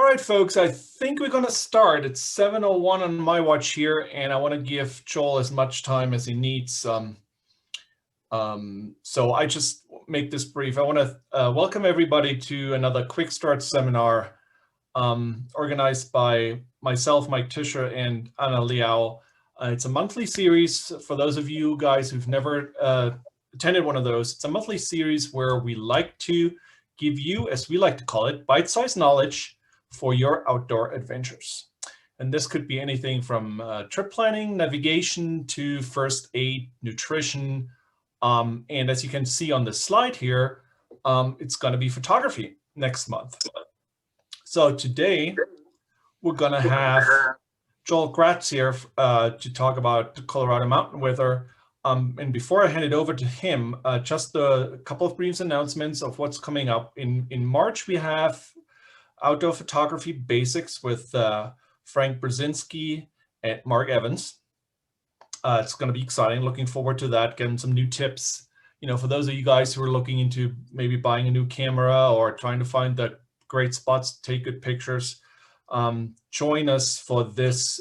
right, folks, I think we're going to start. It's 7:01 on my watch here, and I want to give Joel as much time as he needs. So I just make this brief. I want to welcome everybody to another Quick Start seminar organized by myself, Mike Tischer, and Anna Liao. It's a monthly series. For those of you guys who've never attended one of those, it's a monthly series where we like to give you, as we like to call it, bite-sized knowledge for your outdoor adventures. And this could be anything from trip planning, navigation, to first aid, nutrition. And as you can see on the slide here, it's going to be photography next month. So today we're going to have Joel Gratz here to talk about the Colorado mountain weather. And before I hand it over to him, just a couple of brief announcements of what's coming up. In March, we have Outdoor Photography Basics with Frank Brzezinski and Mark Evans. It's going to be exciting. Looking forward to that, getting some new tips. You know, for those of you guys who are looking into maybe buying a new camera or trying to find the great spots to take good pictures, join us for this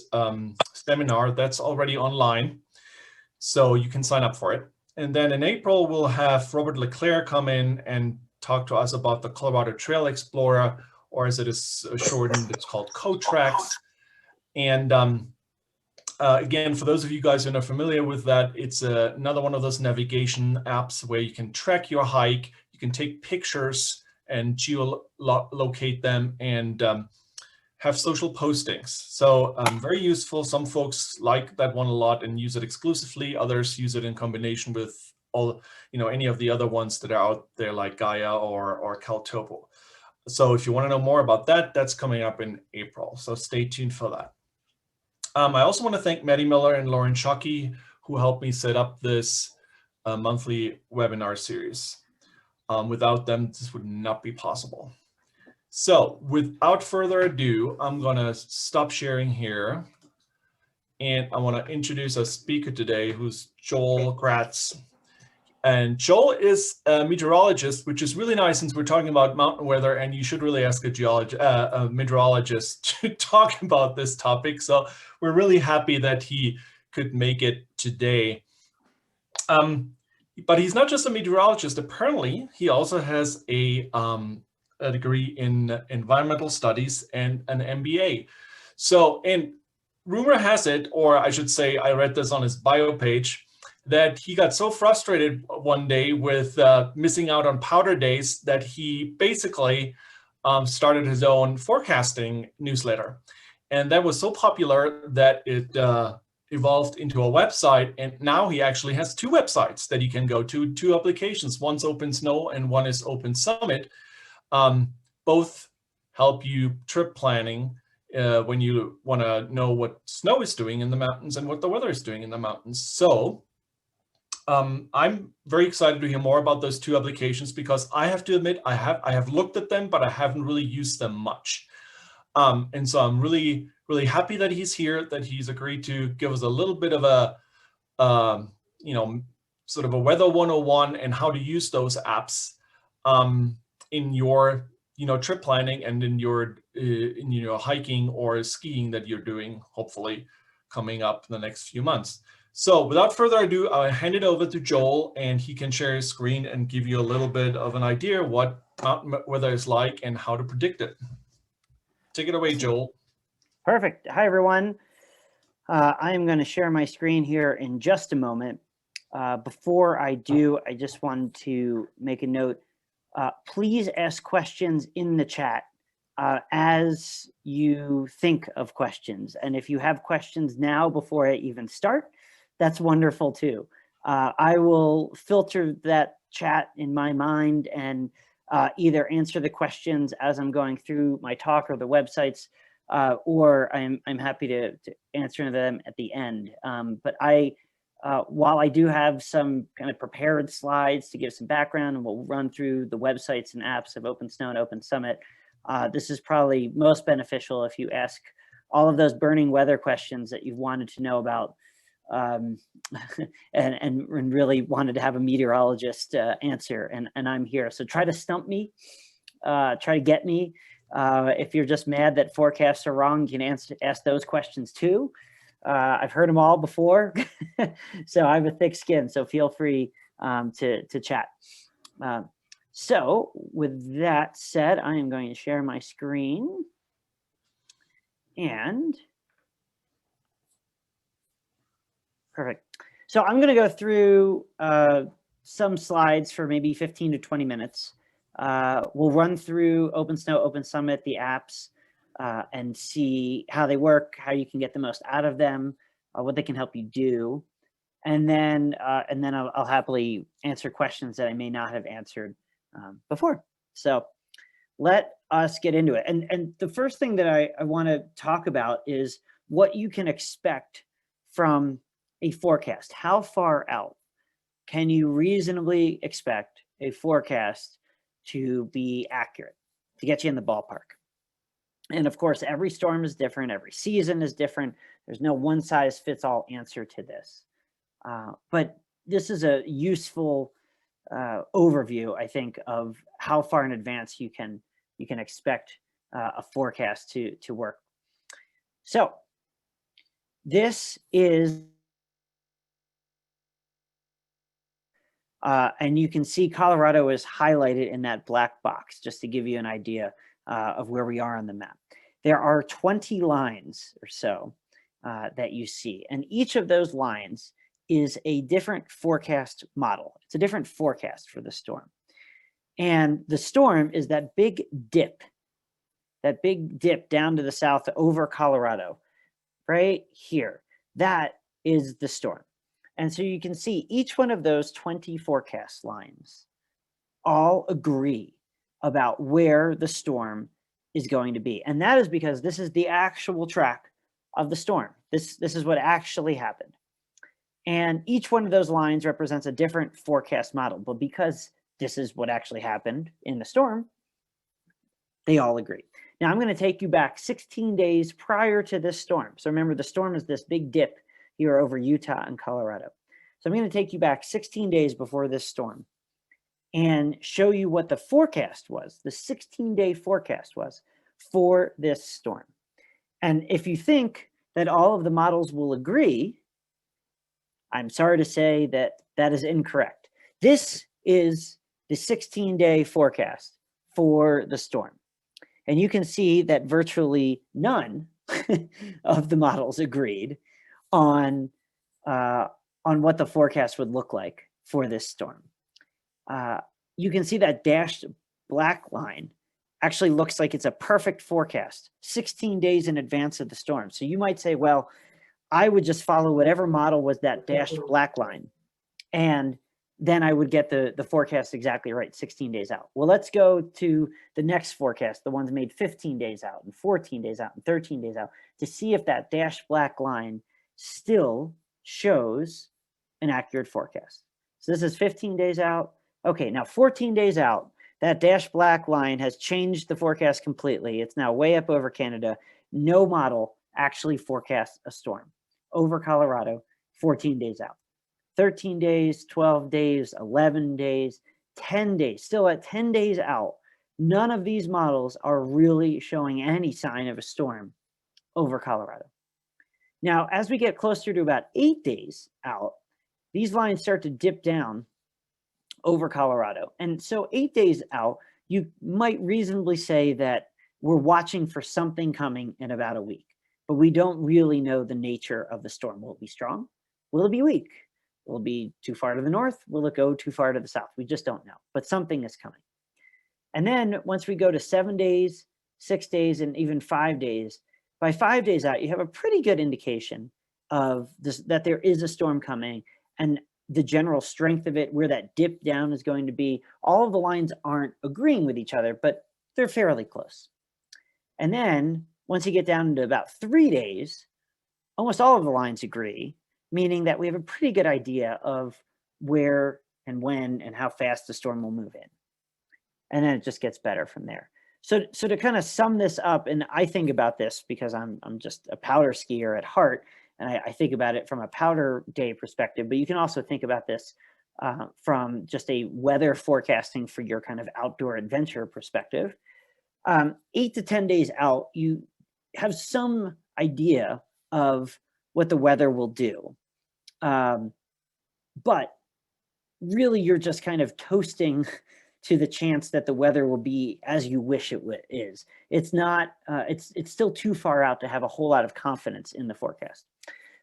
seminar that's already online. So you can sign up for it. And then in April, we'll have Robert Leclerc come in and talk to us about the Colorado Trail Explorer, or as it is shortened, it's called CoTrax. And again, for those of you guys who are not familiar with that, it's another one of those navigation apps where you can track your hike, you can take pictures and geolocate them, and have social postings. So very useful. Some folks like that one a lot and use it exclusively. Others use it in combination with all, any of the other ones that are out there like Gaia or Caltopo. So if you want to know more about that, that's coming up in April. So stay tuned for that. I also want to thank Maddie Miller and Lauren Shockey, who helped me set up this monthly webinar series. Without them, this would not be possible. So without further ado, I'm going to stop sharing here. And I want to introduce our speaker today, who's Joel Gratz. And Joel is a meteorologist, which is really nice since we're talking about mountain weather, and you should really ask a meteorologist to talk about this topic. So we're really happy that he could make it today. But he's not just a meteorologist. Apparently, he also has a degree in environmental studies and an MBA. So, and rumor has it, or I should say, I read this on his bio page, that he got so frustrated one day with missing out on powder days that he basically started his own forecasting newsletter. And that was so popular that it evolved into a website. And now he actually has two websites that he can go to, two applications. One's OpenSnow and one is OpenSummit. Both help you trip planning when you want to know what snow is doing in the mountains and what the weather is doing in the mountains. So I'm very excited to hear more about those two applications, because I have to admit I have looked at them, but I haven't really used them much. And so I'm really happy that he's here, that he's agreed to give us a little bit of a sort of a weather 101 and how to use those apps in your trip planning and in your hiking or skiing that you're doing, hopefully coming up in the next few months. So without further ado, I'll hand it over to Joel, and he can share his screen and give you a little bit of an idea what mountain weather is like and how to predict it. Take it away, Joel. Perfect. Hi, everyone. I am going to share my screen here in just a moment. Before I do, I just wanted to make a note. Please ask questions in the chat as you think of questions. And if you have questions now before I even start, that's wonderful too. I will filter that chat in my mind and either answer the questions as I'm going through my talk or the websites, or I'm happy to answer them at the end. But while I do have some kind of prepared slides to give some background, and we'll run through the websites and apps of OpenSnow and OpenSummit, this is probably most beneficial if you ask all of those burning weather questions that you've wanted to know about, and really wanted to have a meteorologist answer, and I'm here. So try to stump me, try to get me, If you're just mad that forecasts are wrong, you can ask those questions too. I've heard them all before, so I have a thick skin, so feel free to chat. So with that said, I am going to share my screen. And perfect. So I'm going to go through some slides for maybe 15 to 20 minutes. We'll run through OpenSnow, OpenSummit, the apps, and see how they work, how you can get the most out of them, what they can help you do. And then I'll happily answer questions that I may not have answered before. So let us get into it. And the first thing that I want to talk about is what you can expect from a forecast. How far out can you reasonably expect a forecast to be accurate, to get you in the ballpark? And of course, every storm is different. Every season is different. There's no one size fits all answer to this. But this is a useful overview, I think, of how far in advance you can expect a forecast to work. So this is, and you can see Colorado is highlighted in that black box, just to give you an idea of where we are on the map. There are 20 lines or so that you see, and each of those lines is a different forecast model. It's a different forecast for the storm. And the storm is that big dip down to the south over Colorado, right here. That is the storm. And so you can see each one of those 20 forecast lines all agree about where the storm is going to be. And that is because this is the actual track of the storm. This is what actually happened. And each one of those lines represents a different forecast model. But because this is what actually happened in the storm, they all agree. Now I'm going to take you back 16 days prior to this storm. So remember, the storm is this big dip here over Utah and Colorado. So I'm going to take you back 16 days before this storm and show you what the forecast was, the 16-day forecast was for this storm. And if you think that all of the models will agree, I'm sorry to say that that is incorrect. This is the 16-day forecast for the storm. And you can see that virtually none of the models agreed on what the forecast would look like for this storm. You can see that dashed black line actually looks like it's a perfect forecast 16 days in advance of the storm. So you might say, well, I would just follow whatever model was that dashed black line, and then I would get the forecast exactly right 16 days out. Well, let's go to the next forecast, the ones made 15 days out and 14 days out and 13 days out, to see if that dashed black line still shows an accurate forecast. So this is 15 days out. Okay, now 14 days out, that dashed black line has changed the forecast completely. It's now way up over Canada. No model actually forecasts a storm over Colorado 14 days out. 13 days, 12 days, 11 days, 10 days, still at 10 days out, none of these models are really showing any sign of a storm over Colorado. Now, as we get closer to about 8 days out, these lines start to dip down over Colorado. And so 8 days out, you might reasonably say that we're watching for something coming in about a week, but we don't really know the nature of the storm. Will it be strong? Will it be weak? Will it be too far to the north? Will it go too far to the south? We just don't know, but something is coming. And then once we go to 7 days, 6 days, and even 5 days, by 5 days out, you have a pretty good indication of this, that there is a storm coming, and the general strength of it, where that dip down is going to be. All of the lines aren't agreeing with each other, but they're fairly close. And then once you get down to about 3 days, almost all of the lines agree, meaning that we have a pretty good idea of where and when and how fast the storm will move in. And then it just gets better from there. So to kind of sum this up, and I think about this because I'm just a powder skier at heart, and I think about it from a powder day perspective, but you can also think about this from just a weather forecasting for your kind of outdoor adventure perspective. 8 to 10 days out, you have some idea of what the weather will do. But really, you're just kind of toasting to the chance that the weather will be as you wish it is. It's not, it's still too far out to have a whole lot of confidence in the forecast.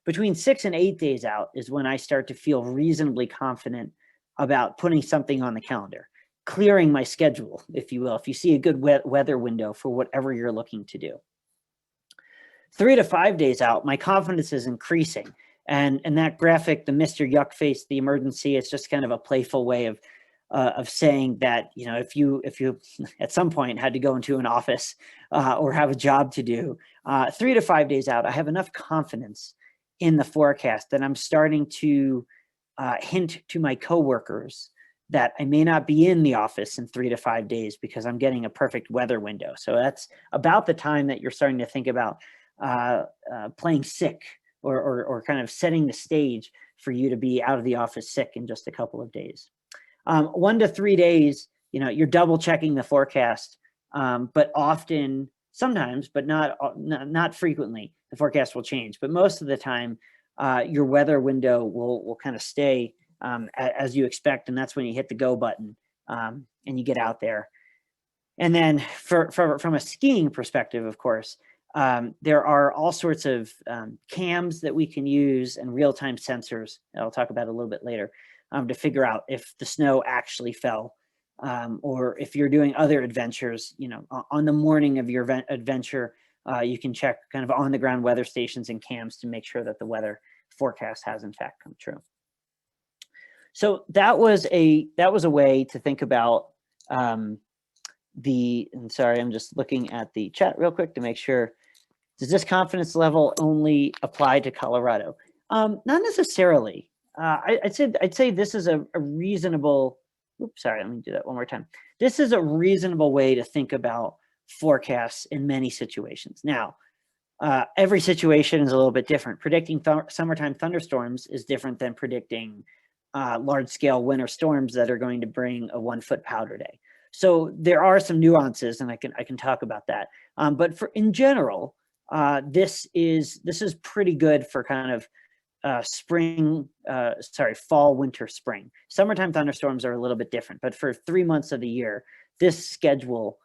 Between 6 and 8 days out is when I start to feel reasonably confident about putting something on the calendar, clearing my schedule, if you will, if you see a good weather window for whatever you're looking to do. 3 to 5 days out, my confidence is increasing. And that graphic, the Mr. Yuck face, the emergency, it's just kind of a playful way of saying that, you know, if you at some point had to go into an office or have a job to do, 3 to 5 days out, I have enough confidence in the forecast that I'm starting to hint to my coworkers that I may not be in the office in 3 to 5 days because I'm getting a perfect weather window. So that's about the time that you're starting to think about playing sick or kind of setting the stage for you to be out of the office sick in just a couple of days. 1 to 3 days, you know, you're double checking the forecast, but often, sometimes, but not frequently, the forecast will change. But most of the time, your weather window will kind of stay as you expect, and that's when you hit the go button and you get out there. And then from a skiing perspective, of course, there are all sorts of cams that we can use and real-time sensors that I'll talk about a little bit later to figure out if the snow actually fell or if you're doing other adventures. You know, on the morning of your adventure, you can check kind of on-the-ground weather stations and cams to make sure that the weather forecast has in fact come true. So that was a way to think about and sorry, I'm just looking at the chat real quick to make sure. Does this confidence level only apply to Colorado? Not necessarily. I'd say this is a reasonable. Oops, sorry. Let me do that one more time. This is a reasonable way to think about forecasts in many situations. Now, every situation is a little bit different. Predicting summertime thunderstorms is different than predicting large-scale winter storms that are going to bring a 1-foot powder day. So there are some nuances, and I can talk about that. But in general, this is pretty good for kind of fall, winter, spring. Summertime thunderstorms are a little bit different, but for 3 months of the year, this schedule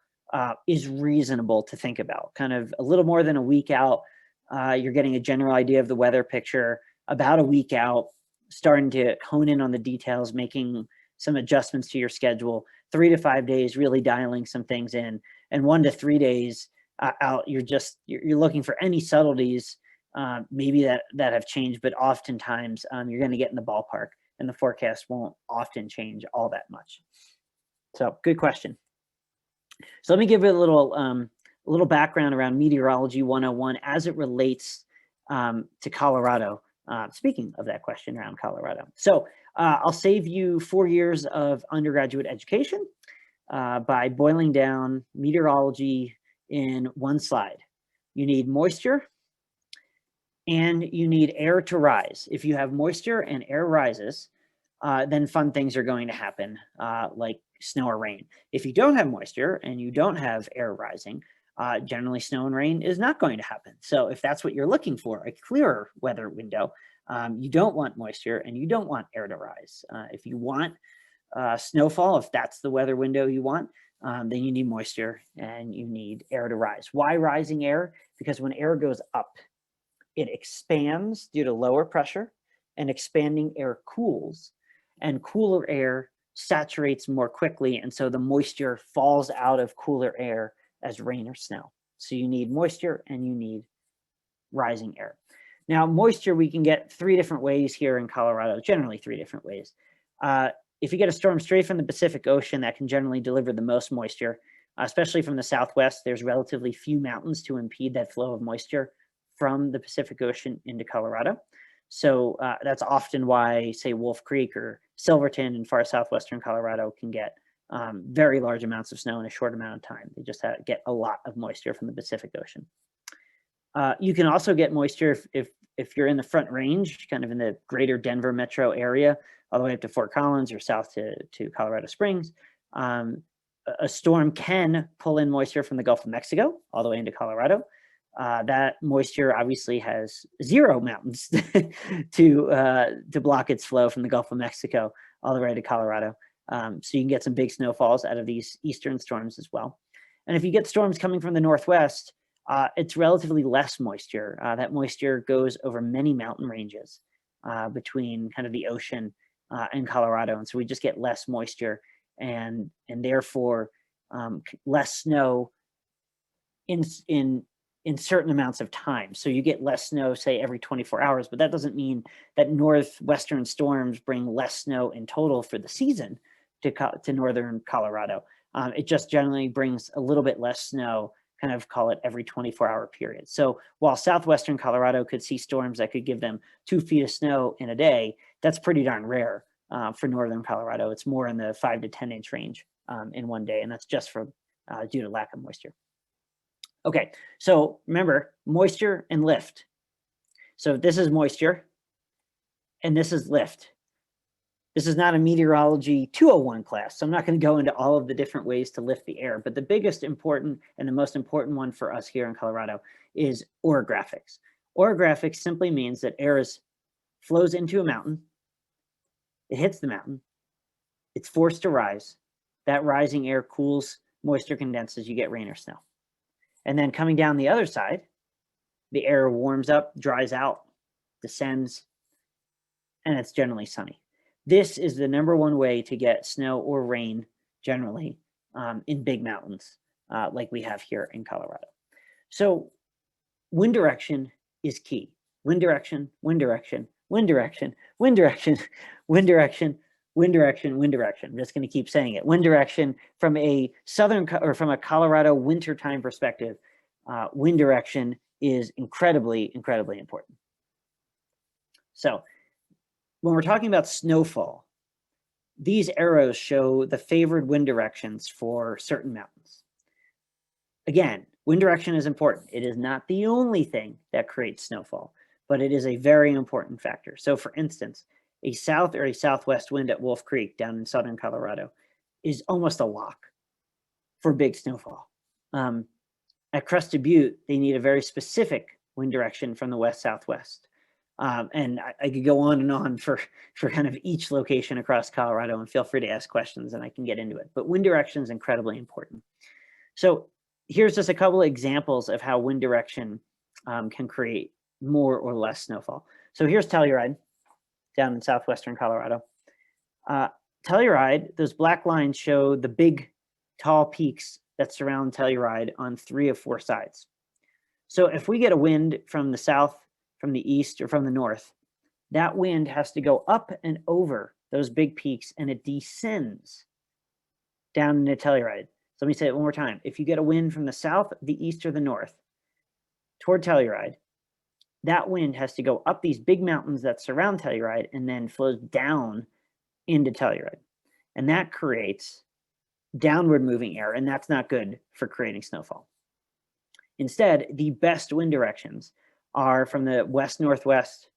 is reasonable to think about. Kind of a little more than a week out, you're getting a general idea of the weather picture. About a week out, starting to hone in on the details, making some adjustments to your schedule. 3 to 5 days, really dialing some things in, and 1 to 3 days out, you're looking for any subtleties, maybe that have changed, but oftentimes you're going to get in the ballpark, and the forecast won't often change all that much. So, good question. So let me give you a little background around Meteorology 101 as it relates to Colorado. Speaking of that question around Colorado. So I'll save you 4 years of undergraduate education by boiling down meteorology in one slide. You need moisture and you need air to rise. If you have moisture and air rises, then fun things are going to happen, like snow or rain. If you don't have moisture and you don't have air rising, generally snow and rain is not going to happen. So if that's what you're looking for, a clearer weather window, you don't want moisture and you don't want air to rise. If you want snowfall, if that's the weather window you want, then you need moisture and you need air to rise. Why rising air? Because when air goes up, it expands due to lower pressure, and expanding air cools, and cooler air saturates more quickly, and so the moisture falls out of cooler air as rain or snow. So you need moisture and you need rising air. Now, moisture we can get 3 different ways here in Colorado, generally 3 different ways. If you get a storm straight from the Pacific Ocean, that can generally deliver the most moisture, especially from the southwest. There's relatively few mountains to impede that flow of moisture from the Pacific Ocean into Colorado. So that's often why, say, Wolf Creek or Silverton in far southwestern Colorado can get very large amounts of snow in a short amount of time. They just get a lot of moisture from the Pacific Ocean. You can also get moisture if you're in the Front Range, kind of in the greater Denver metro area, all the way up to Fort Collins or south to Colorado Springs. a storm can pull in moisture from the Gulf of Mexico all the way into Colorado. That moisture obviously has zero mountains to block its flow from the Gulf of Mexico all the way to Colorado. So you can get some big snowfalls out of these eastern storms as well. And if you get storms coming from the northwest, it's relatively less moisture. That moisture goes over many mountain ranges between kind of the ocean and Colorado. And so we just get less moisture and therefore less snow in certain amounts of time. So you get less snow, say, every 24 hours, but that doesn't mean that northwestern storms bring less snow in total for the season to northern Colorado. It just generally brings a little bit less snow, kind of call it every 24-hour period. So while southwestern Colorado could see storms that could give them 2 feet of snow in a day, that's pretty darn rare for northern Colorado. It's more in the 5 to 10 inch range in one day, and that's just for due to lack of moisture. Okay, so remember, moisture and lift. So this is moisture, and this is lift. This is not a Meteorology 201 class, so I'm not going to go into all of the different ways to lift the air, but the biggest important and the most important one for us here in Colorado is orographics. Orographics simply means that air flows into a mountain, it hits the mountain, it's forced to rise. That rising air cools, moisture condenses, you get rain or snow. And then coming down the other side, the air warms up, dries out, descends, and it's generally sunny. This is the #1 way to get snow or rain generally in big mountains like we have here in Colorado. So wind direction is key. Wind direction, wind direction, wind direction, wind direction, wind direction, wind direction, wind direction. I'm just going to keep saying it. Wind direction from a from a Colorado wintertime perspective, wind direction is incredibly, incredibly important. So when we're talking about snowfall, these arrows show the favored wind directions for certain mountains. Again, wind direction is important. It is not the only thing that creates snowfall, but it is a very important factor. So for instance, a south or a southwest wind at Wolf Creek down in southern Colorado is almost a lock for big snowfall. At Crested Butte, they need a very specific wind direction from the west-southwest. And I could go on and on for kind of each location across Colorado, and feel free to ask questions and I can get into it. But wind direction is incredibly important. So here's just a couple of examples of how wind direction can create more or less snowfall. So here's Telluride down in southwestern Colorado. Telluride, those black lines show the big tall peaks that surround Telluride on 3 of 4 sides. So if we get a wind from the south, from the east, or from the north, that wind has to go up and over those big peaks and it descends down into Telluride. So let me say it one more time. If you get a wind from the south, the east, or the north toward Telluride, that wind has to go up these big mountains that surround Telluride and then flows down into Telluride. And that creates downward moving air, and that's not good for creating snowfall. Instead, the best wind directions are from the west-northwest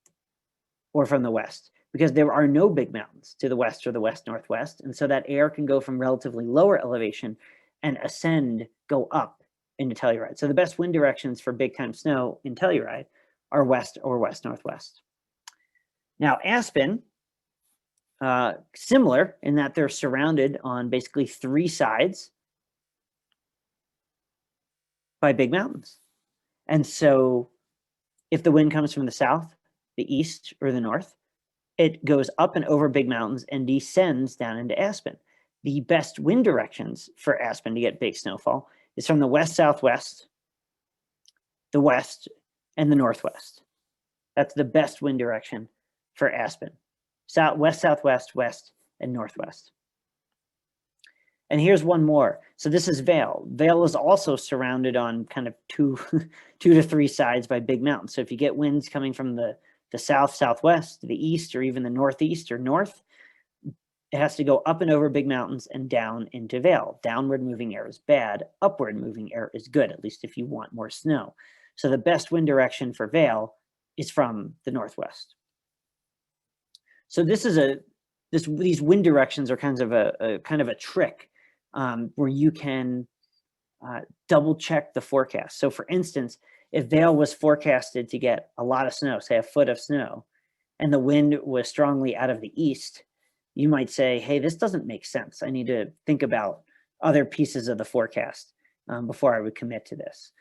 or from the west, because there are no big mountains to the west or the west-northwest. And so that air can go from relatively lower elevation and ascend, go up into Telluride. So the best wind directions for big time snow in Telluride are west or west-northwest. Now, Aspen, similar in that they're surrounded on basically 3 sides by big mountains. And so if the wind comes from the south, the east, or the north, it goes up and over big mountains and descends down into Aspen. The best wind directions for Aspen to get big snowfall is from the west-southwest, the west, and the northwest. That's the best wind direction for Aspen. West, southwest, west, and northwest. And here's one more. So this is Vail. Vail is also surrounded on kind of 2 to 3 sides by big mountains. So if you get winds coming from the south, southwest, the east, or even the northeast or north, it has to go up and over big mountains and down into Vail. Downward moving air is bad. Upward moving air is good, at least if you want more snow. So the best wind direction for Vail is from the northwest. So this is these wind directions are kind of a trick where you can double check the forecast. So for instance, if Vail was forecasted to get a lot of snow, say a foot of snow, and the wind was strongly out of the east, you might say, hey, this doesn't make sense. I need to think about other pieces of the forecast before I would commit to this.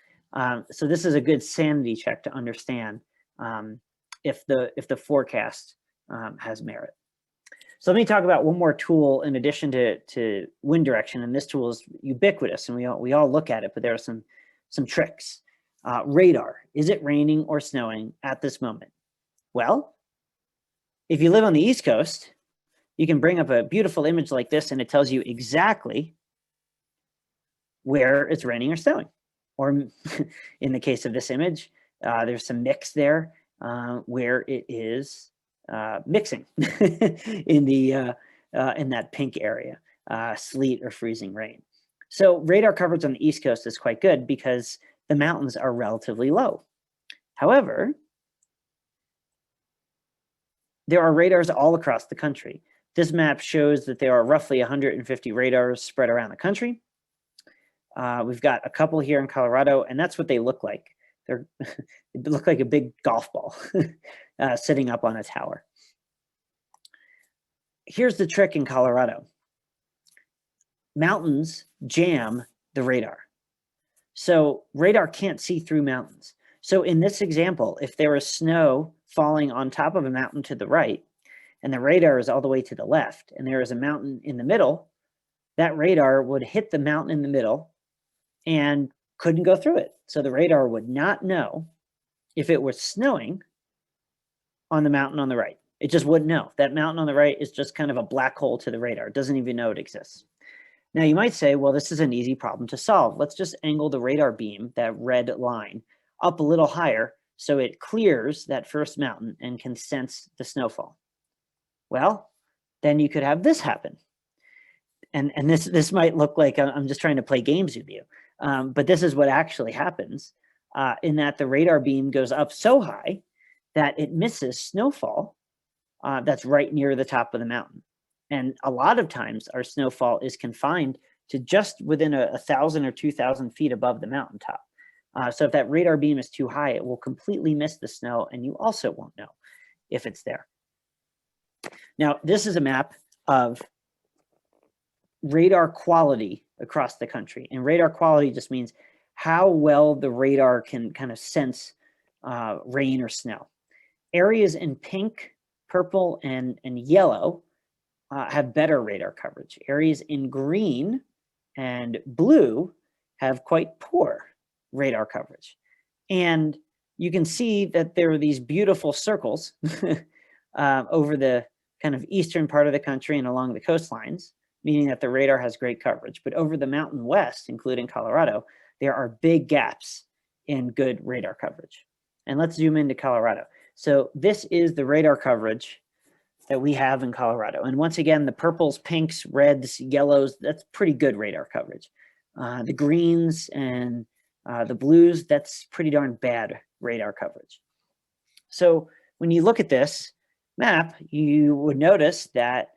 So this is a good sanity check to understand if the forecast has merit. So let me talk about one more tool in addition to wind direction, and this tool is ubiquitous, and we all look at it, but there are some tricks. Radar. Is it raining or snowing at this moment? Well, if you live on the East Coast, you can bring up a beautiful image like this, and it tells you exactly where it's raining or snowing. Or in the case of this image, there's some mix there where it is mixing in that pink area, sleet or freezing rain. So radar coverage on the East Coast is quite good because the mountains are relatively low. However, there are radars all across the country. This map shows that there are roughly 150 radars spread around the country. We've got a couple here in Colorado, and that's what they look like. They look like a big golf ball sitting up on a tower. Here's the trick in Colorado. Mountains jam the radar. So radar can't see through mountains. So in this example, if there is snow falling on top of a mountain to the right, and the radar is all the way to the left, and there is a mountain in the middle, that radar would hit the mountain in the middle and couldn't go through it. So the radar would not know if it was snowing on the mountain on the right. It just wouldn't know. That mountain on the right is just kind of a black hole to the radar. It doesn't even know it exists. Now you might say, well, this is an easy problem to solve. Let's just angle the radar beam, that red line, up a little higher so it clears that first mountain and can sense the snowfall. Well, then you could have this happen. And this might look like I'm just trying to play games with you. But this is what actually happens in that the radar beam goes up so high that it misses snowfall that's right near the top of the mountain. And a lot of times our snowfall is confined to just within 1,000 or 2,000 feet above the mountaintop. So if that radar beam is too high, it will completely miss the snow, and you also won't know if it's there. Now, this is a map of radar quality across the country. And radar quality just means how well the radar can kind of sense rain or snow. Areas in pink, purple, and yellow have better radar coverage. Areas in green and blue have quite poor radar coverage. And you can see that there are these beautiful circles over the kind of eastern part of the country and along the coastlines, meaning that the radar has great coverage. But over the mountain west, including Colorado, there are big gaps in good radar coverage. And let's zoom into Colorado. So this is the radar coverage that we have in Colorado. And once again, the purples, pinks, reds, yellows, that's pretty good radar coverage. The greens and the blues, that's pretty darn bad radar coverage. So when you look at this map, you would notice that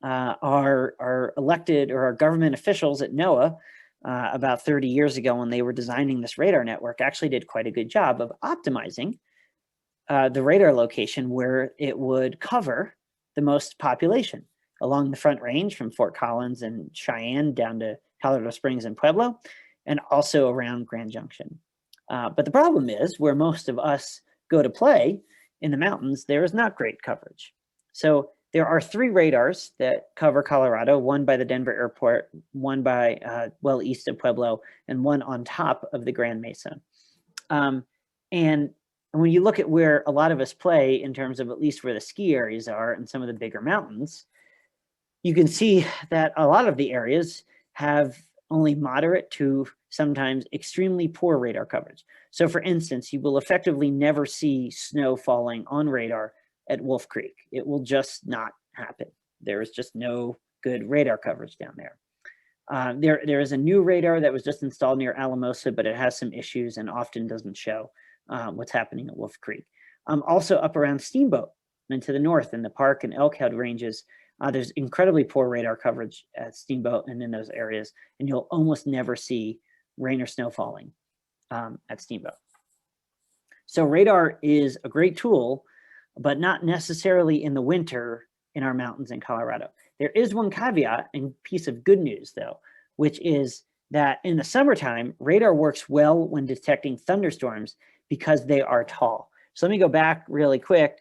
our elected or our government officials at NOAA about 30 years ago when they were designing this radar network actually did quite a good job of optimizing the radar location where it would cover the most population along the Front Range from Fort Collins and Cheyenne down to Colorado Springs and Pueblo, and also around Grand Junction. But the problem is where most of us go to play in the mountains, there is not great coverage. So there are 3 radars that cover Colorado, one by the Denver airport, one by well east of Pueblo, and one on top of the Grand Mesa. And when you look at where a lot of us play in terms of at least where the ski areas are and some of the bigger mountains, you can see that a lot of the areas have only moderate to sometimes extremely poor radar coverage. So for instance, you will effectively never see snow falling on radar at Wolf Creek. It will just not happen. There is just no good radar coverage down there. There is a new radar that was just installed near Alamosa, but it has some issues and often doesn't show what's happening at Wolf Creek. Also up around Steamboat and to the north in the Park and Elk Head ranges, There's incredibly poor radar coverage at Steamboat and in those areas, and you'll almost never see rain or snow falling at Steamboat. So radar is a great tool, but not necessarily in the winter in our mountains in Colorado. There is one caveat and piece of good news, though, which is that in the summertime, radar works well when detecting thunderstorms because they are tall. So let me go back really quick.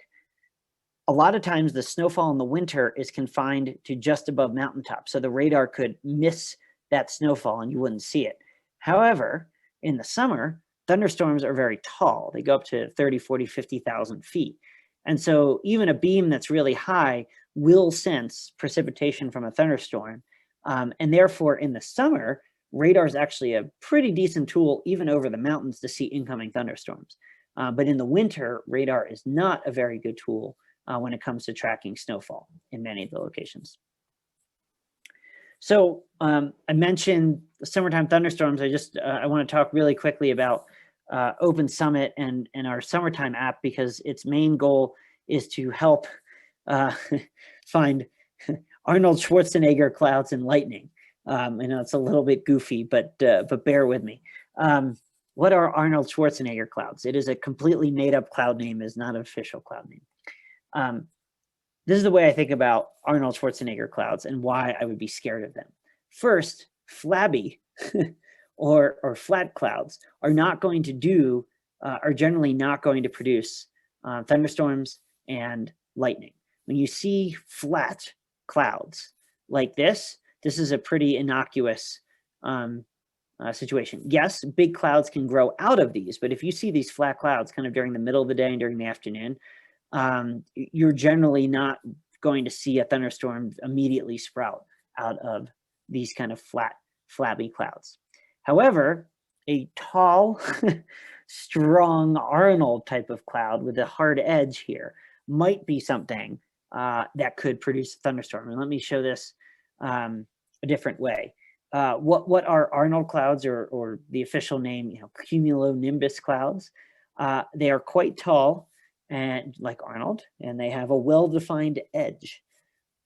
A lot of times the snowfall in the winter is confined to just above mountaintops, so the radar could miss that snowfall and you wouldn't see it. However, in the summer, thunderstorms are very tall. They go up to 30, 40, 50,000 feet. And so even a beam that's really high will sense precipitation from a thunderstorm. And therefore, in the summer, radar is actually a pretty decent tool, even over the mountains, to see incoming thunderstorms. But in the winter, radar is not a very good tool when it comes to tracking snowfall in many of the locations. So I mentioned the summertime thunderstorms. I want to talk really quickly about OpenSummit and our summertime app, because its main goal is to help find Arnold Schwarzenegger clouds and lightning. I know it's a little bit goofy, but bear with me. What are Arnold Schwarzenegger clouds? It is a completely made up cloud name, is not an official cloud name. This is the way I think about Arnold Schwarzenegger clouds and why I would be scared of them. First, flabby or flat clouds are not going to do, are generally not going to produce thunderstorms and lightning. When you see flat clouds like this is a pretty innocuous situation. Yes, big clouds can grow out of these, but if you see these flat clouds kind of during the middle of the day and during the afternoon, you're generally not going to see a thunderstorm immediately sprout out of these kind of flat, flabby clouds. However, a tall, strong Arnold type of cloud with a hard edge here might be something that could produce a thunderstorm. And let me show this a different way. What are Arnold clouds, or the official name, cumulonimbus clouds? They are quite tall, and like Arnold, and they have a well-defined edge,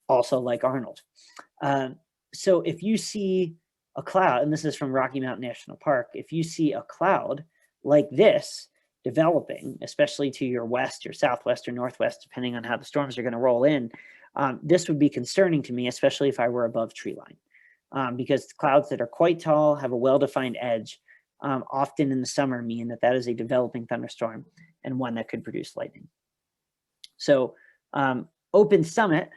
also like Arnold. So if you see a cloud, and this is from Rocky Mountain National Park, if you see a cloud like this developing, especially to your west or southwest or northwest, depending on how the storms are going to roll in, this would be concerning to me, especially if I were above tree line, because clouds that are quite tall, have a well-defined edge, often in the summer mean that is a developing thunderstorm and one that could produce lightning. So OpenSummit,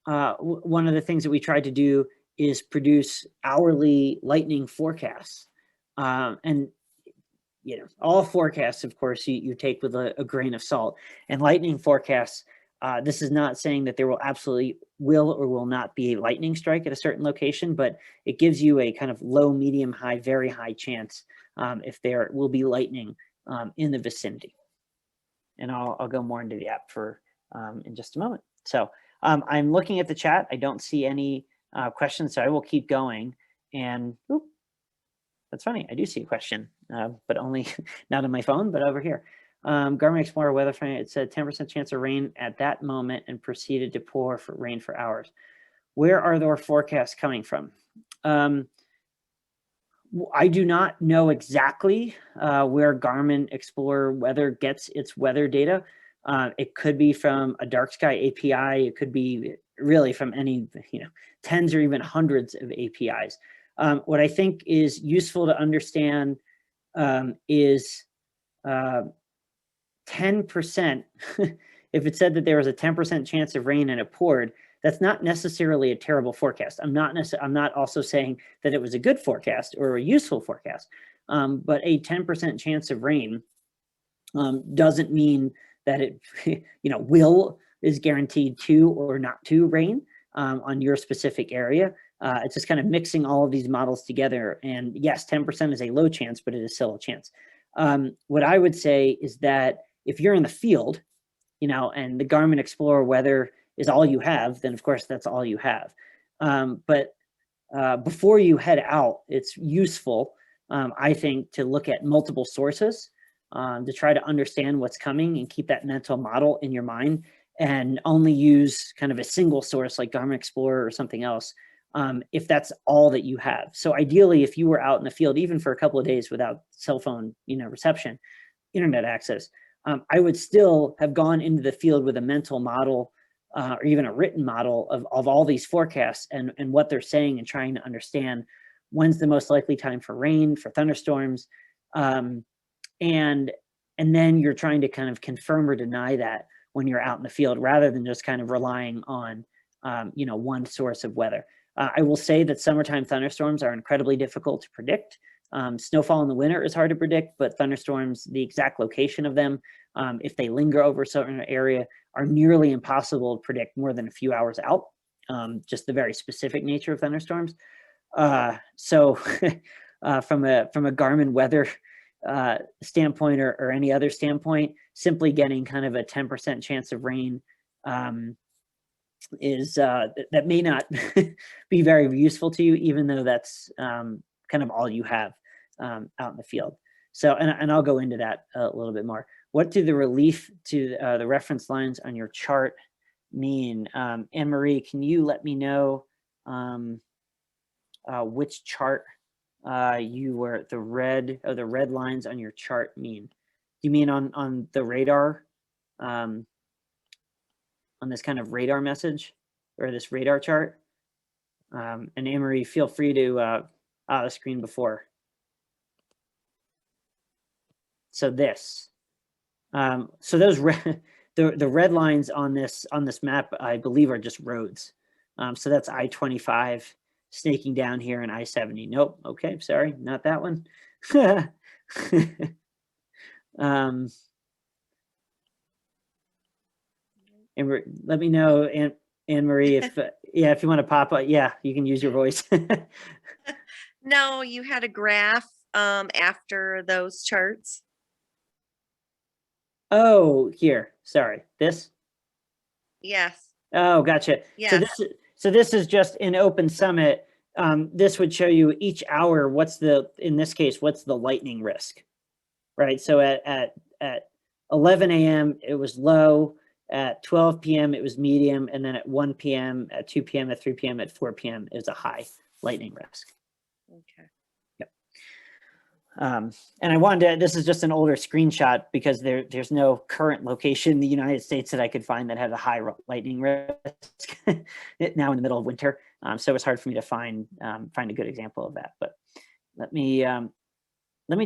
one of the things that we tried to do is produce hourly lightning forecasts. And all forecasts, of course, you take with a grain of salt. And lightning forecasts, this is not saying that there will or will not be a lightning strike at a certain location, but it gives you a kind of low, medium, high, very high chance if there will be lightning in the vicinity. And I'll go more into the app in just a moment. So I'm looking at the chat. I don't see any questions, so I will keep going. And that's funny. I do see a question, but only not on my phone, but over here. Garmin Explorer weather frame, it said 10% chance of rain at that moment and proceeded to pour for rain for hours. Where are their forecasts coming from? I do not know exactly where Garmin Explorer weather gets its weather data. It could be from a dark sky API. It could be really from any, tens or even hundreds of APIs. What I think is useful to understand is 10%. If it said that there was a 10% chance of rain and it poured, that's not necessarily a terrible forecast. I'm not also saying that it was a good forecast or a useful forecast, but a 10% chance of rain doesn't mean that it, is guaranteed to or not to rain on your specific area. It's just kind of mixing all of these models together. And yes, 10% is a low chance, but it is still a chance. What I would say is that if you're in the field, and the Garmin Explorer weather is all you have, then of course that's all you have. But before you head out, it's useful, I think, to look at multiple sources to try to understand what's coming and keep that mental model in your mind. and only use kind of a single source like Garmin Explorer or something else, if that's all that you have. So ideally, if you were out in the field, even for a couple of days without cell phone, reception, internet access, I would still have gone into the field with a mental model or even a written model of all these forecasts and what they're saying, and trying to understand when's the most likely time for rain, for thunderstorms. And then you're trying to kind of confirm or deny that when you're out in the field, rather than just kind of relying on, one source of weather. I will say that summertime thunderstorms are incredibly difficult to predict. Snowfall in the winter is hard to predict, but thunderstorms, the exact location of them, if they linger over a certain area, are nearly impossible to predict more than a few hours out, just the very specific nature of thunderstorms. So from a Garmin weather standpoint or any other standpoint, simply getting kind of a 10% chance of rain is that may not be very useful to you, even though that's kind of all you have out in the field. So, and I'll go into that a little bit more. What do the relief to the reference lines on your chart mean? Anne-Marie, can you let me know which chart the red lines on your chart mean? You mean on the radar, on this kind of radar message or this radar chart? And Anne-Marie, feel free to out of the screen before. So this, so those the red lines on this map, I believe, are just roads. So that's I-25 snaking down here, and I-70. Nope. Okay, sorry, not that one. And let me know, Anne-Marie, if if you want to pop up, you can use your voice. No, you had a graph after those charts. Oh, here. Sorry. This? Yes. Oh, gotcha. Yes. So this is just in OpenSummit. This would show you each hour in this case, what's the lightning risk, right? So at 11 a.m. it was low, at 12 p.m. it was medium, and then at 1 p.m., at 2 p.m., at 3 p.m., at 4 p.m. it was a high lightning risk. Okay. Yep. And I wanted to, this is just an older screenshot because there's no current location in the United States that I could find that had a high lightning risk now in the middle of winter. So it's hard for me to find a good example of that. But let me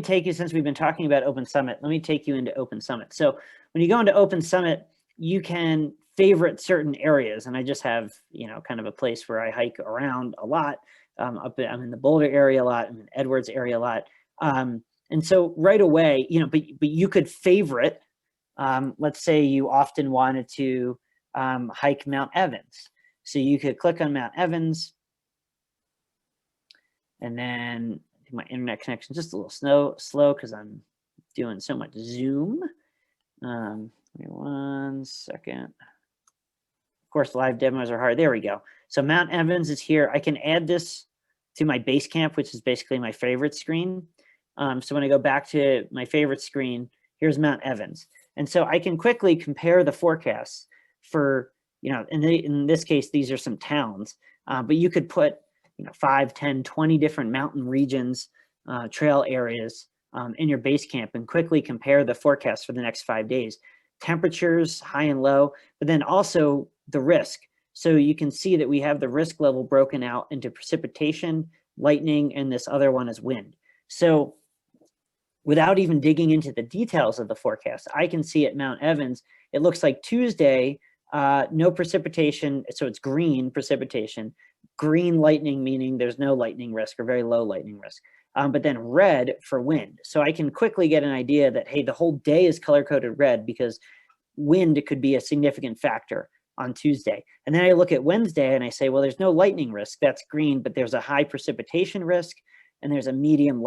take you, since we've been talking about OpenSummit, let me take you into OpenSummit. So when you go into OpenSummit, you can favorite certain areas. And I just have, kind of a place where I hike around a lot. I'm in the Boulder area a lot. I'm in Edwards area a lot. And so right away, but you could favorite, let's say you often wanted to hike Mount Evans. So you could click on Mount Evans, and then my internet connection is just a little slow because I'm doing so much Zoom. Give me 1 second. Of course, live demos are hard. There we go. So Mount Evans is here. I can add this to my base camp, which is basically my favorite screen. So when I go back to my favorite screen, here's Mount Evans. And so I can quickly compare the forecasts for, in this case, these are some towns, but you could put, 5, 10, 20 different mountain regions, trail areas in your base camp, and quickly compare the forecast for the next 5 days. Temperatures, high and low, but then also the risk. So you can see that we have the risk level broken out into precipitation, lightning, and this other one is wind. So without even digging into the details of the forecast, I can see at Mount Evans, it looks like Tuesday, no precipitation. So it's green precipitation, green lightning, meaning there's no lightning risk or very low lightning risk, but then red for wind. So I can quickly get an idea that, hey, the whole day is color-coded red because wind could be a significant factor on Tuesday. And then I look at Wednesday and I say, well, there's no lightning risk. That's green, but there's a high precipitation risk and there's a medium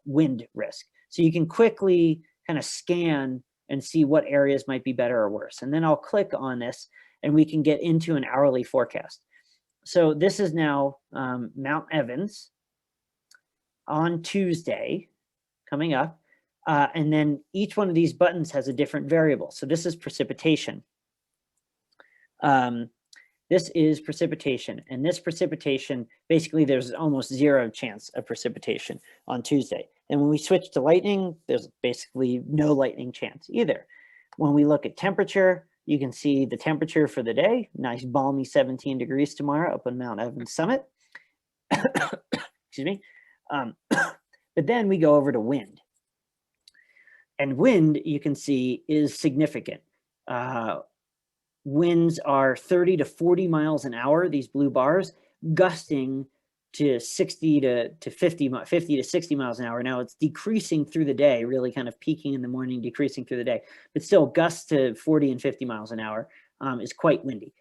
wind risk. So you can quickly kind of scan and see what areas might be better or worse. And then I'll click on this and we can get into an hourly forecast. So this is now Mount Evans on Tuesday coming up. And then each one of these buttons has a different variable. So this is precipitation. This is precipitation, and this precipitation, basically there's almost zero chance of precipitation on Tuesday. And when we switch to lightning, there's basically no lightning chance either. When we look at temperature, you can see the temperature for the day, nice balmy 17 degrees tomorrow up on Mount Evans summit. Excuse me. But then we go over to wind. And wind, you can see, is significant. Winds are 30 to 40 miles an hour, these blue bars, gusting to 50 to 60 miles an hour. Now it's decreasing through the day, really kind of peaking in the morning, decreasing through the day, but still gusts to 40 and 50 miles an hour is quite windy.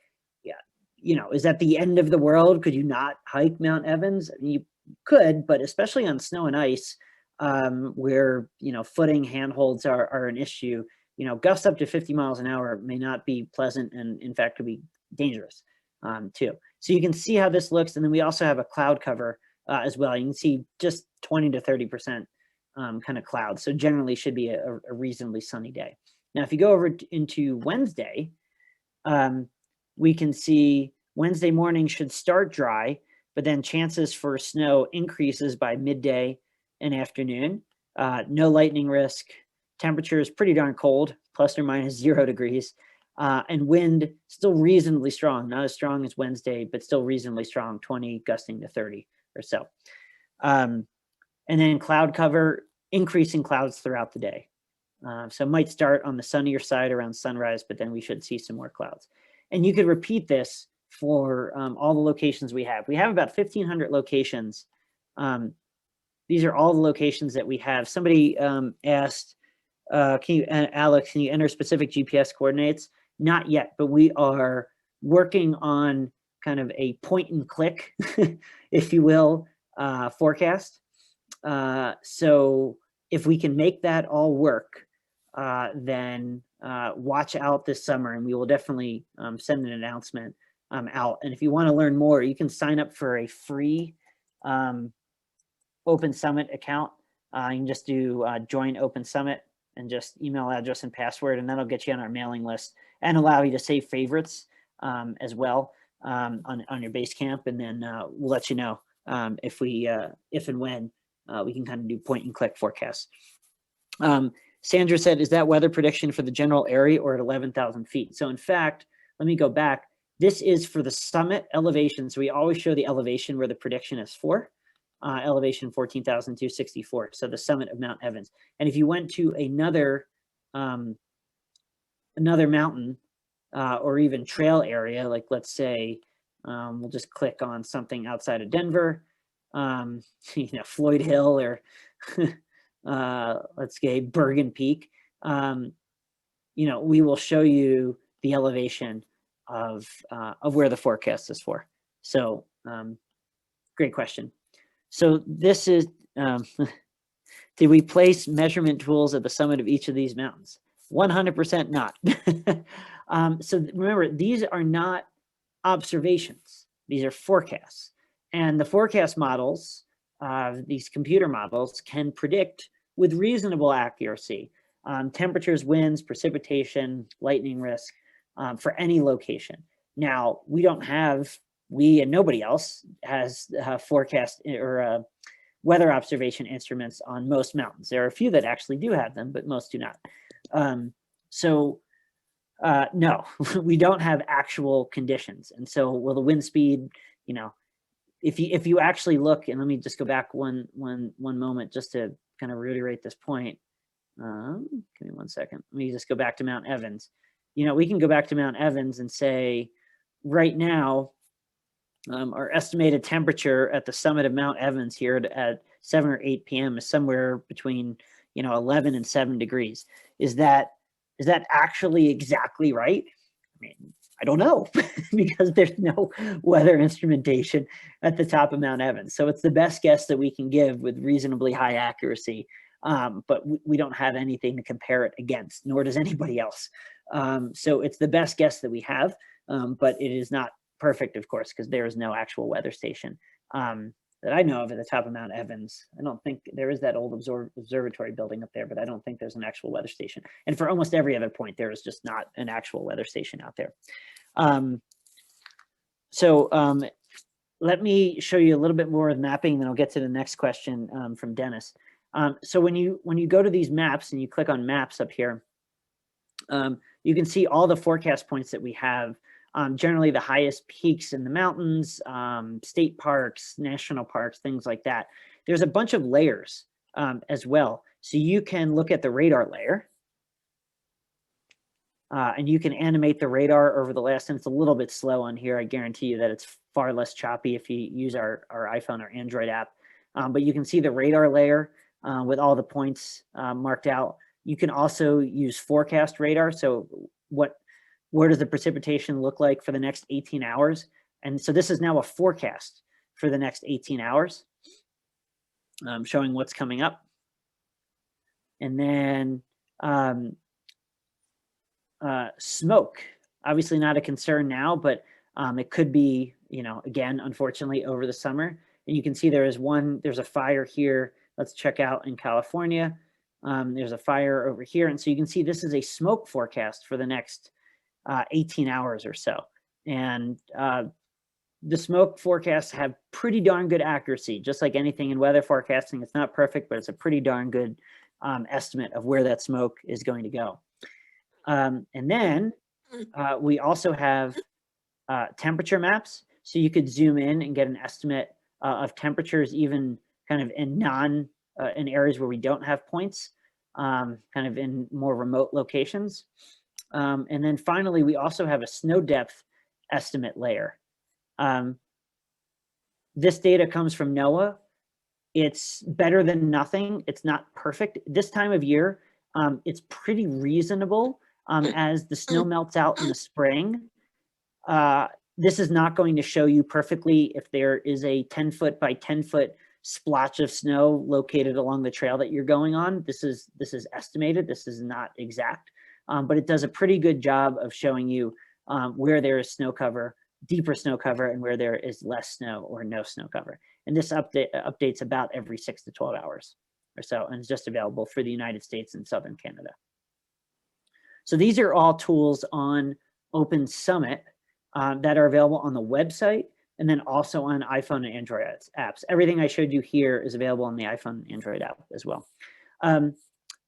Yeah, you know, is that the end of the world? Could you not hike Mount Evans? You could, but especially on snow and ice, where, you know, footing handholds are an issue. You know, gusts up to 50 miles an hour may not be pleasant, and in fact could be dangerous too. So you can see how this looks. And then we also have a cloud cover as well. You can see just 20 to 30% kind of clouds. So generally should be a reasonably sunny day. Now, if you go over into Wednesday, we can see Wednesday morning should start dry, but then chances for snow increases by midday and afternoon. No lightning risk. Temperature is pretty darn cold, plus or minus 0 degrees. And wind still reasonably strong, not as strong as Wednesday, but still reasonably strong, 20 gusting to 30 or so. And then cloud cover, increasing clouds throughout the day. So it might start on the sunnier side around sunrise, but then we should see some more clouds. And you could repeat this for all the locations we have. We have about 1,500 locations. These are all the locations that we have. Somebody asked, Alex, can you enter specific GPS coordinates? Not yet, but we are working on kind of a point and click, if you will, forecast. So if we can make that all work, then watch out this summer, and we will definitely send an announcement out. And if you want to learn more, you can sign up for a free OpenSummit account. You can just do join OpenSummit and just email address and password, and that'll get you on our mailing list and allow you to save favorites as well on your base camp. And then we'll let you know if and when we can kind of do point and click forecasts. Sandra said, is that weather prediction for the general area or at 11,000 feet? So in fact, let me go back. This is for the summit elevation. So we always show the elevation where the prediction is for. Elevation 14,264, so the summit of Mount Evans. And if you went to another mountain or even trail area, like let's say we'll just click on something outside of Denver, you know, Floyd Hill, or let's say Bergen Peak, you know, we will show you the elevation of where the forecast is for. So great question. So this is, did we place measurement tools at the summit of each of these mountains? 100% not. So remember, these are not observations. These are forecasts. And the forecast models, these computer models, can predict with reasonable accuracy temperatures, winds, precipitation, lightning risk for any location. Now, we and nobody else has forecast or weather observation instruments on most mountains. There are a few that actually do have them, but most do not. No, we don't have actual conditions. And so, will the wind speed, you know, if you actually look, and let me just go back one moment just to kind of reiterate this point. Give me 1 second. Let me just go back to Mount Evans. You know, we can go back to Mount Evans and say, right now, our estimated temperature at the summit of Mount Evans here at 7 or 8 p.m. is somewhere between, you know, 11 and 7 degrees. Is that actually exactly right? I mean, I don't know, because there's no weather instrumentation at the top of Mount Evans. So it's the best guess that we can give with reasonably high accuracy. But we don't have anything to compare it against, nor does anybody else. So it's the best guess that we have, but it is not perfect, of course, because there is no actual weather station that I know of at the top of Mount Evans. I don't think there is that old observatory building up there, but I don't think there's an actual weather station. And for almost every other point, there is just not an actual weather station out there. Let me show you a little bit more of mapping, then I'll get to the next question from Dennis. So when you go to these maps and you click on maps up here, you can see all the forecast points that we have. Generally the highest peaks in the mountains, state parks, national parks, things like that. There's a bunch of layers as well. So you can look at the radar layer. And you can animate the radar over the last, and it's a little bit slow on here. I guarantee you that it's far less choppy if you use our iPhone or Android app. But you can see the radar layer with all the points marked out. You can also use forecast radar. So where does the precipitation look like for the next 18 hours? And so this is now a forecast for the next 18 hours, showing what's coming up. And then smoke, obviously not a concern now, but it could be, again, unfortunately over the summer. And you can see there's a fire here. Let's check out in California. There's a fire over here. And so you can see this is a smoke forecast for the next 18 hours or so. And the smoke forecasts have pretty darn good accuracy, just like anything in weather forecasting. It's not perfect, but it's a pretty darn good estimate of where that smoke is going to go. And then we also have temperature maps. So you could zoom in and get an estimate of temperatures, even kind of in in areas where we don't have points, kind of in more remote locations. And then finally, we also have a snow depth estimate layer. This data comes from NOAA. It's better than nothing. It's not perfect. This time of year, it's pretty reasonable. As the snow melts out in the spring, this is not going to show you perfectly if there is a 10-foot by 10-foot splotch of snow located along the trail that you're going on. This is estimated. This is not exact, but it does a pretty good job of showing you where there is snow cover, deeper snow cover, and where there is less snow or no snow cover. And this updates about every 6 to 12 hours or so, and it's just available for the United States and Southern Canada. So these are all tools on OpenSummit that are available on the website and then also on iPhone and Android apps. Everything I showed you here is available on the iPhone and Android app as well.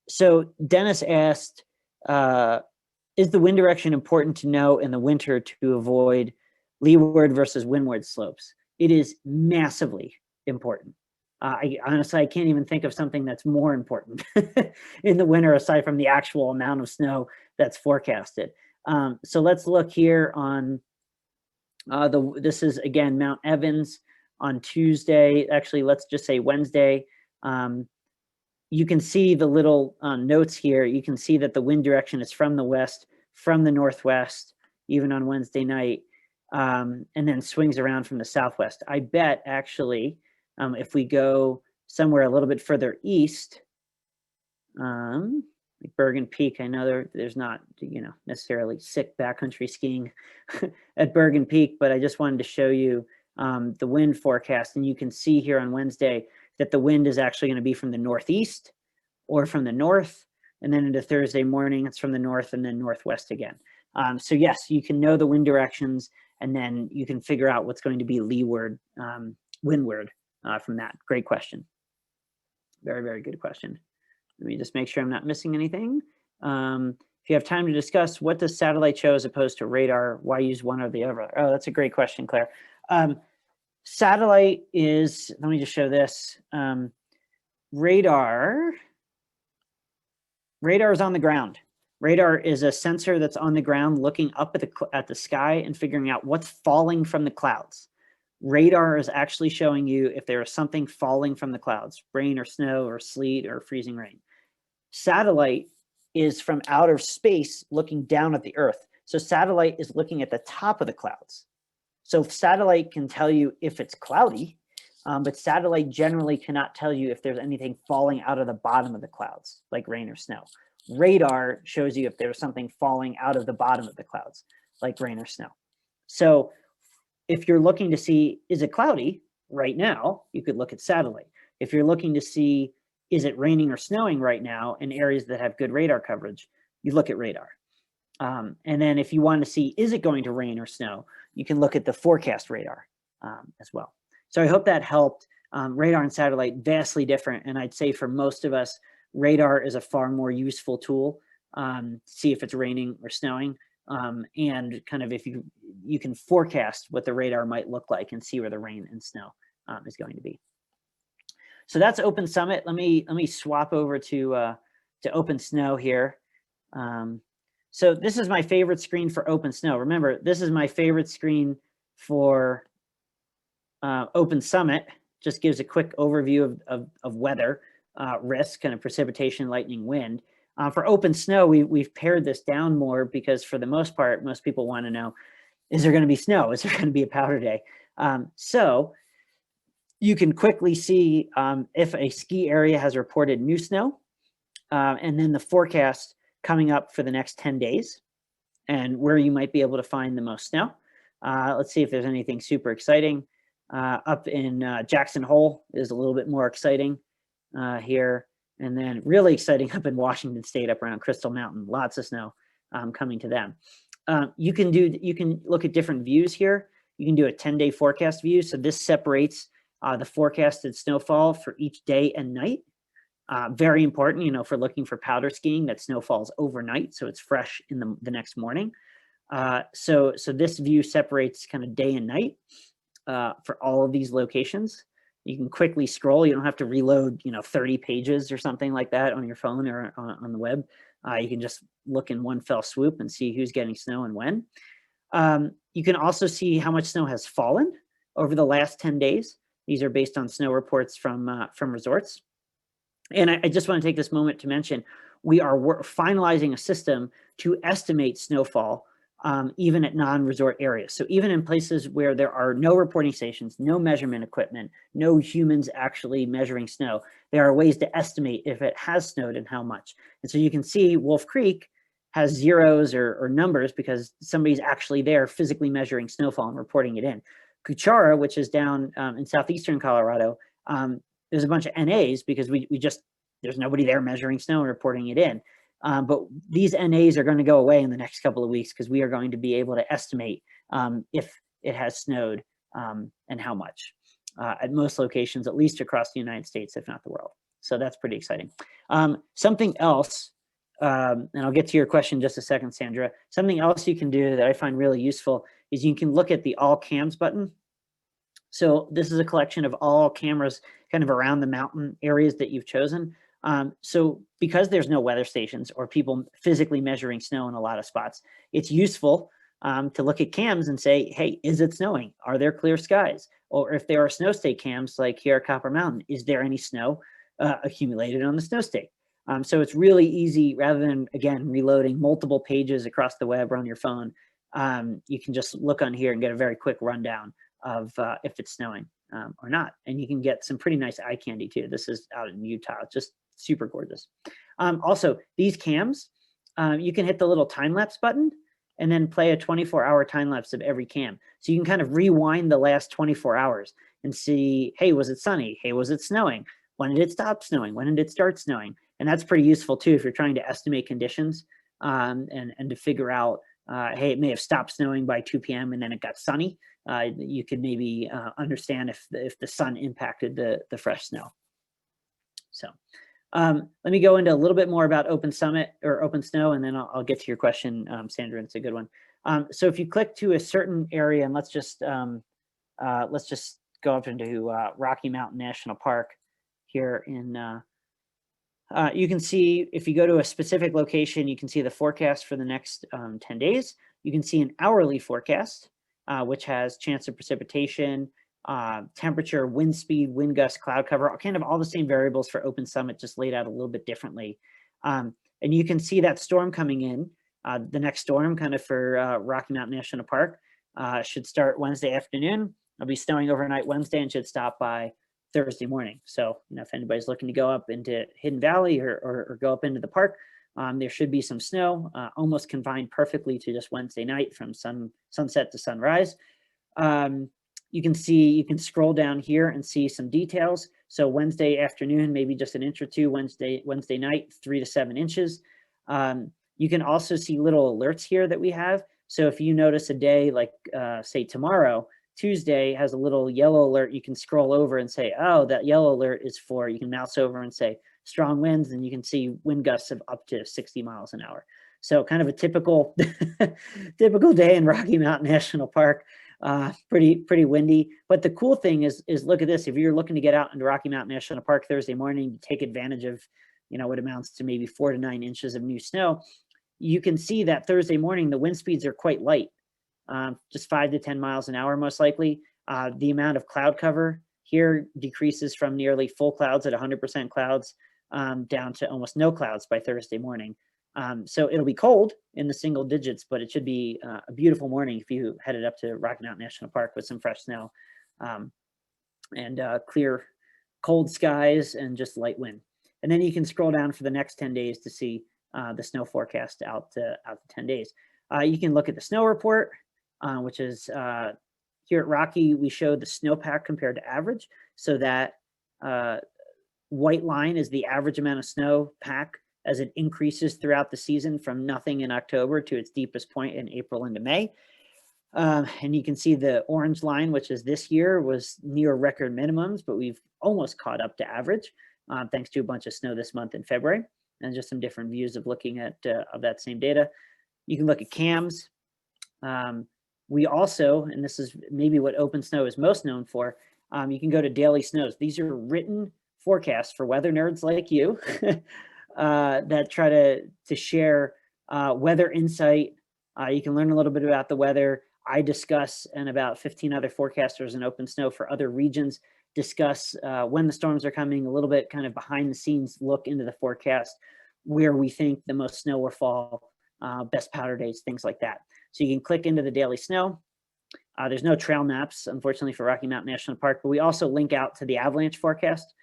So Dennis asked, is the wind direction important to know in the winter to avoid leeward versus windward slopes? It is massively important. Honestly, I can't even think of something that's more important in the winter aside from the actual amount of snow that's forecasted. So let's look here on this is again Mount Evans on Tuesday. Actually, let's just say Wednesday. You can see the little notes here. You can see that the wind direction is from the west, from the northwest, even on Wednesday night, and then swings around from the southwest. I bet actually, if we go somewhere a little bit further east, like Bergen Peak, I know there's not, necessarily sick backcountry skiing at Bergen Peak, but I just wanted to show you the wind forecast. And you can see here on Wednesday that the wind is actually going to be from the northeast or from the north. And then into Thursday morning, it's from the north and then northwest again. So yes, you can know the wind directions, and then you can figure out what's going to be leeward, windward from that. Great question. Very, very good question. Let me just make sure I'm not missing anything. If you have time to discuss, what does satellite show as opposed to radar? Why use one or the other? Oh, that's a great question, Claire. Satellite is, let me just show this. Radar is on the ground. Radar is a sensor that's on the ground looking up at the sky and figuring out what's falling from the clouds. Radar is actually showing you if there is something falling from the clouds, rain or snow or sleet or freezing rain. Satellite is from outer space looking down at the Earth. So satellite is looking at the top of the clouds. So satellite can tell you if it's cloudy, but satellite generally cannot tell you if there's anything falling out of the bottom of the clouds, like rain or snow. Radar shows you if there's something falling out of the bottom of the clouds, like rain or snow. So if you're looking to see, is it cloudy right now, you could look at satellite. If you're looking to see, is it raining or snowing right now in areas that have good radar coverage, you look at radar. And then if you want to see, is it going to rain or snow, you can look at the forecast radar as well. So I hope that helped. Radar and satellite, vastly different. And I'd say for most of us, radar is a far more useful tool to see if it's raining or snowing. And kind of if you can forecast what the radar might look like and see where the rain and snow is going to be. So that's OpenSummit. Let me swap over to OpenSnow here. So this is my favorite screen for OpenSnow. Remember, this is my favorite screen for OpenSummit. Just gives a quick overview of weather, risk, kind of precipitation, lightning, wind. For OpenSnow, we've pared this down more because for the most part, most people want to know, is there going to be snow? Is there going to be a powder day? So you can quickly see if a ski area has reported new snow, and then the forecast coming up for the next 10 days and where you might be able to find the most snow. Let's see if there's anything super exciting. Up in Jackson Hole is a little bit more exciting here. And then really exciting up in Washington State, up around Crystal Mountain, lots of snow coming to them. You can look at different views here. You can do a 10-day forecast view. So this separates the forecasted snowfall for each day and night. Very important, you know, for looking for powder skiing, that snow falls overnight, so it's fresh in the next morning. So this view separates kind of day and night for all of these locations. You can quickly scroll. You don't have to reload, 30 pages or something like that on your phone or on the web. You can just look in one fell swoop and see who's getting snow and when. You can also see how much snow has fallen over the last 10 days. These are based on snow reports from resorts. And I just want to take this moment to mention, we are finalizing a system to estimate snowfall even at non-resort areas. So even in places where there are no reporting stations, no measurement equipment, no humans actually measuring snow, there are ways to estimate if it has snowed and how much. And so you can see Wolf Creek has zeros or numbers because somebody's actually there physically measuring snowfall and reporting it in. Cuchara, which is down in southeastern Colorado, there's a bunch of NAs because there's nobody there measuring snow and reporting it in. But these NAs are going to go away in the next couple of weeks because we are going to be able to estimate if it has snowed and how much at most locations, at least across the United States, if not the world. So that's pretty exciting. Something else, and I'll get to your question in just a second, Sandra. Something else you can do that I find really useful is you can look at the all cams button. So this is a collection of all cameras kind of around the mountain areas that you've chosen. So because there's no weather stations or people physically measuring snow in a lot of spots, it's useful to look at cams and say, hey, is it snowing? Are there clear skies? Or if there are snow stake cams like here at Copper Mountain, is there any snow accumulated on the snow stake? So it's really easy, rather than, again, reloading multiple pages across the web or on your phone, you can just look on here and get a very quick rundown of if it's snowing or not. And you can get some pretty nice eye candy too. This is out in Utah, just super gorgeous. Also, these cams, you can hit the little time-lapse button and then play a 24-hour time-lapse of every cam. So you can kind of rewind the last 24 hours and see, hey, was it sunny? Hey, was it snowing? When did it stop snowing? When did it start snowing? And that's pretty useful too if you're trying to estimate conditions and to figure out, hey, it may have stopped snowing by 2 p.m. and then it got sunny. You could maybe understand if the sun impacted the fresh snow. So let me go into a little bit more about OpenSummit or OpenSnow, and then I'll get to your question, Sandra. It's a good one. So if you click to a certain area, and let's just go up into Rocky Mountain National Park here in. You can see if you go to a specific location, you can see the forecast for the next 10 days. You can see an hourly forecast, which has chance of precipitation, temperature, wind speed, wind gust, cloud cover, kind of all the same variables for OpenSummit, just laid out a little bit differently. And you can see that storm coming in. The next storm kind of for Rocky Mountain National Park should start Wednesday afternoon. It'll be snowing overnight Wednesday and should stop by Thursday morning. So, if anybody's looking to go up into Hidden Valley or go up into the park, there should be some snow, almost confined perfectly to just Wednesday night from sunset to sunrise. You can scroll down here and see some details. So Wednesday afternoon, maybe just an inch or two. Wednesday night, 3 to 7 inches. You can also see little alerts here that we have. So if you notice a day like say tomorrow, Tuesday has a little yellow alert, you can scroll over and say, oh, that yellow alert is for, you can mouse over and say strong winds, and you can see wind gusts of up to 60 miles an hour. So kind of a typical typical day in Rocky Mountain National Park. Pretty windy. But the cool thing is look at this. If you're looking to get out into Rocky Mountain National Park Thursday morning to take advantage of, you know, what amounts to maybe 4 to 9 inches of new snow, you can see that Thursday morning the wind speeds are quite light, just 5 to 10 miles an hour most likely. The amount of cloud cover here decreases from nearly full clouds at 100% clouds down to almost no clouds by Thursday morning. So it'll be cold in the single digits, but it should be a beautiful morning if you headed up to Rocky Mountain National Park with some fresh snow and clear, cold skies and just light wind. And then you can scroll down for the next 10 days to see the snow forecast out to 10 days. You can look at the snow report, which is here at Rocky, we show the snowpack compared to average. So that white line is the average amount of snowpack as it increases throughout the season from nothing in October to its deepest point in April into May. And you can see the orange line, which is this year, was near record minimums, but we've almost caught up to average thanks to a bunch of snow this month in February, and just some different views of looking at of that same data. You can look at cams. We also, and this is maybe what OpenSnow is most known for, you can go to daily snows. These are written forecasts for weather nerds like you that try to share weather insight. You can learn a little bit about the weather. I discuss, and about 15 other forecasters in OpenSnow for other regions discuss when the storms are coming, a little bit kind of behind the scenes look into the forecast, where we think the most snow will fall, best powder days, things like that. So you can click into the daily snow. There's no trail maps, unfortunately, for Rocky Mountain National Park, but we also link out to the avalanche forecast.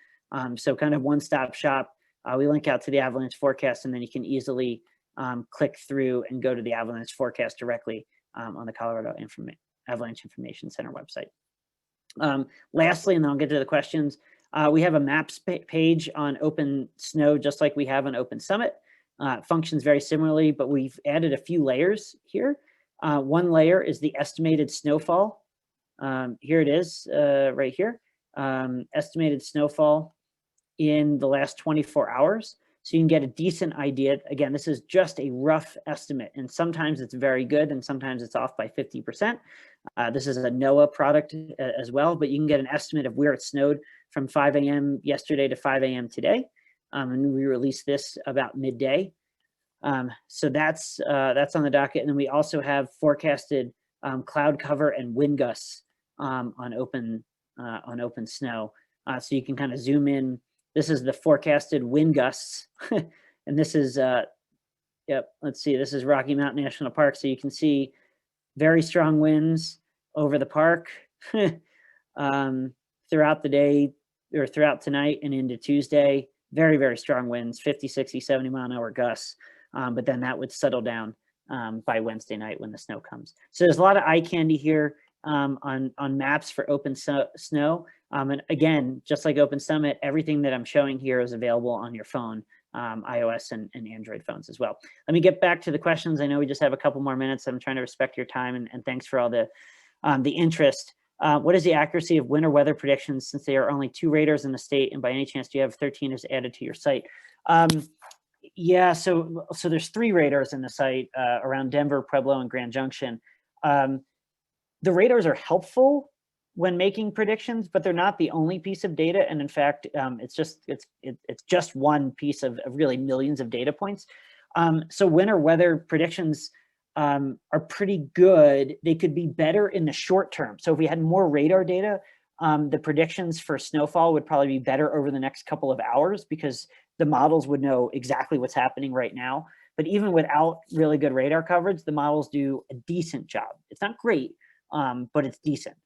So kind of one-stop shop. We link out to the avalanche forecast, and then you can easily click through and go to the avalanche forecast directly on the Colorado Avalanche Information Center website. Lastly, and then I'll get to the questions, we have a maps page on OpenSnow, just like we have on OpenSummit. It functions very similarly, but we've added a few layers here. One layer is the estimated snowfall. Here it is right here. Estimated snowfall in the last 24 hours. So you can get a decent idea. Again, this is just a rough estimate, and sometimes it's very good and sometimes it's off by 50%. This is a NOAA product as well, but you can get an estimate of where it snowed from 5 a.m. yesterday to 5 a.m. today. And we released this about midday. So that's on the docket. And then we also have forecasted cloud cover and wind gusts on OpenSnow. So you can kind of zoom in. This is the forecasted wind gusts. And this is, let's see, this is Rocky Mountain National Park. So you can see very strong winds over the park throughout the day, or throughout tonight and into Tuesday. Very, very strong winds, 50, 60, 70 mile an hour gusts. But then that would settle down by Wednesday night when the snow comes. So there's a lot of eye candy here on maps for OpenSnow. And again, just like OpenSummit, everything that I'm showing here is available on your phone, iOS and Android phones as well. Let me get back to the questions. I know we just have a couple more minutes. I'm trying to respect your time, and thanks for all the interest. What is the accuracy of winter weather predictions, since there are only 2 radars in the state, and by any chance do you have 13ers added to your site? Yeah, so there's 3 radars in the site around Denver, Pueblo, and Grand Junction. The radars are helpful when making predictions, but they're not the only piece of data. And in fact, it's just one piece of really millions of data points. So winter weather predictions are pretty good. They could be better in the short term. So if we had more radar data, the predictions for snowfall would probably be better over the next couple of hours, because the models would know exactly what's happening right now. But even without really good radar coverage, the models do a decent job. It's not great, but it's decent.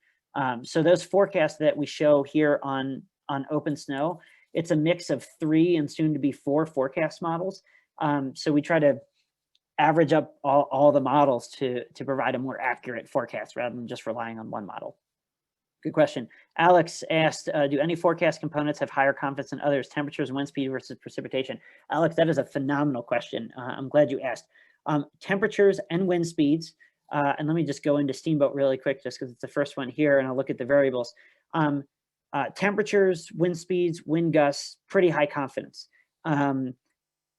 So those forecasts that we show here on OpenSnow, it's a mix of 3 and soon to be 4 forecast models. So we try to average up all the models to provide a more accurate forecast rather than just relying on one model. Good question. Alex asked, do any forecast components have higher confidence than others? Temperatures, wind speed versus precipitation. Alex, that is a phenomenal question. I'm glad you asked. Temperatures and wind speeds, and let me just go into Steamboat really quick just because it's the first one here, and I'll look at the variables. Temperatures, wind speeds, wind gusts, pretty high confidence.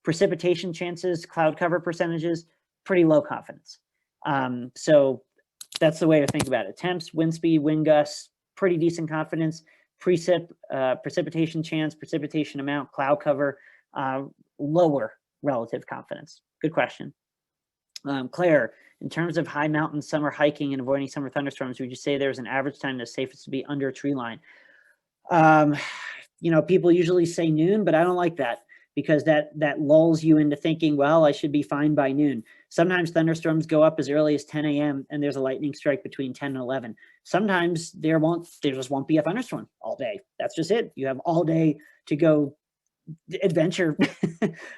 Precipitation chances, cloud cover percentages, pretty low confidence. So that's the way to think about it. Temps, wind speed, wind gusts, pretty decent confidence. Precipitation chance, precipitation amount, cloud cover, lower relative confidence. Good question. Claire, in terms of high mountain summer hiking and avoiding summer thunderstorms, would you say there's an average time that's safest to be under a tree line? You know, people usually say noon, but I don't like that because that lulls you into thinking, well, I should be fine by noon. Sometimes thunderstorms go up as early as 10 a.m. and there's a lightning strike between 10 and 11. Sometimes there just won't be a thunderstorm all day. That's just it. You have all day to go adventure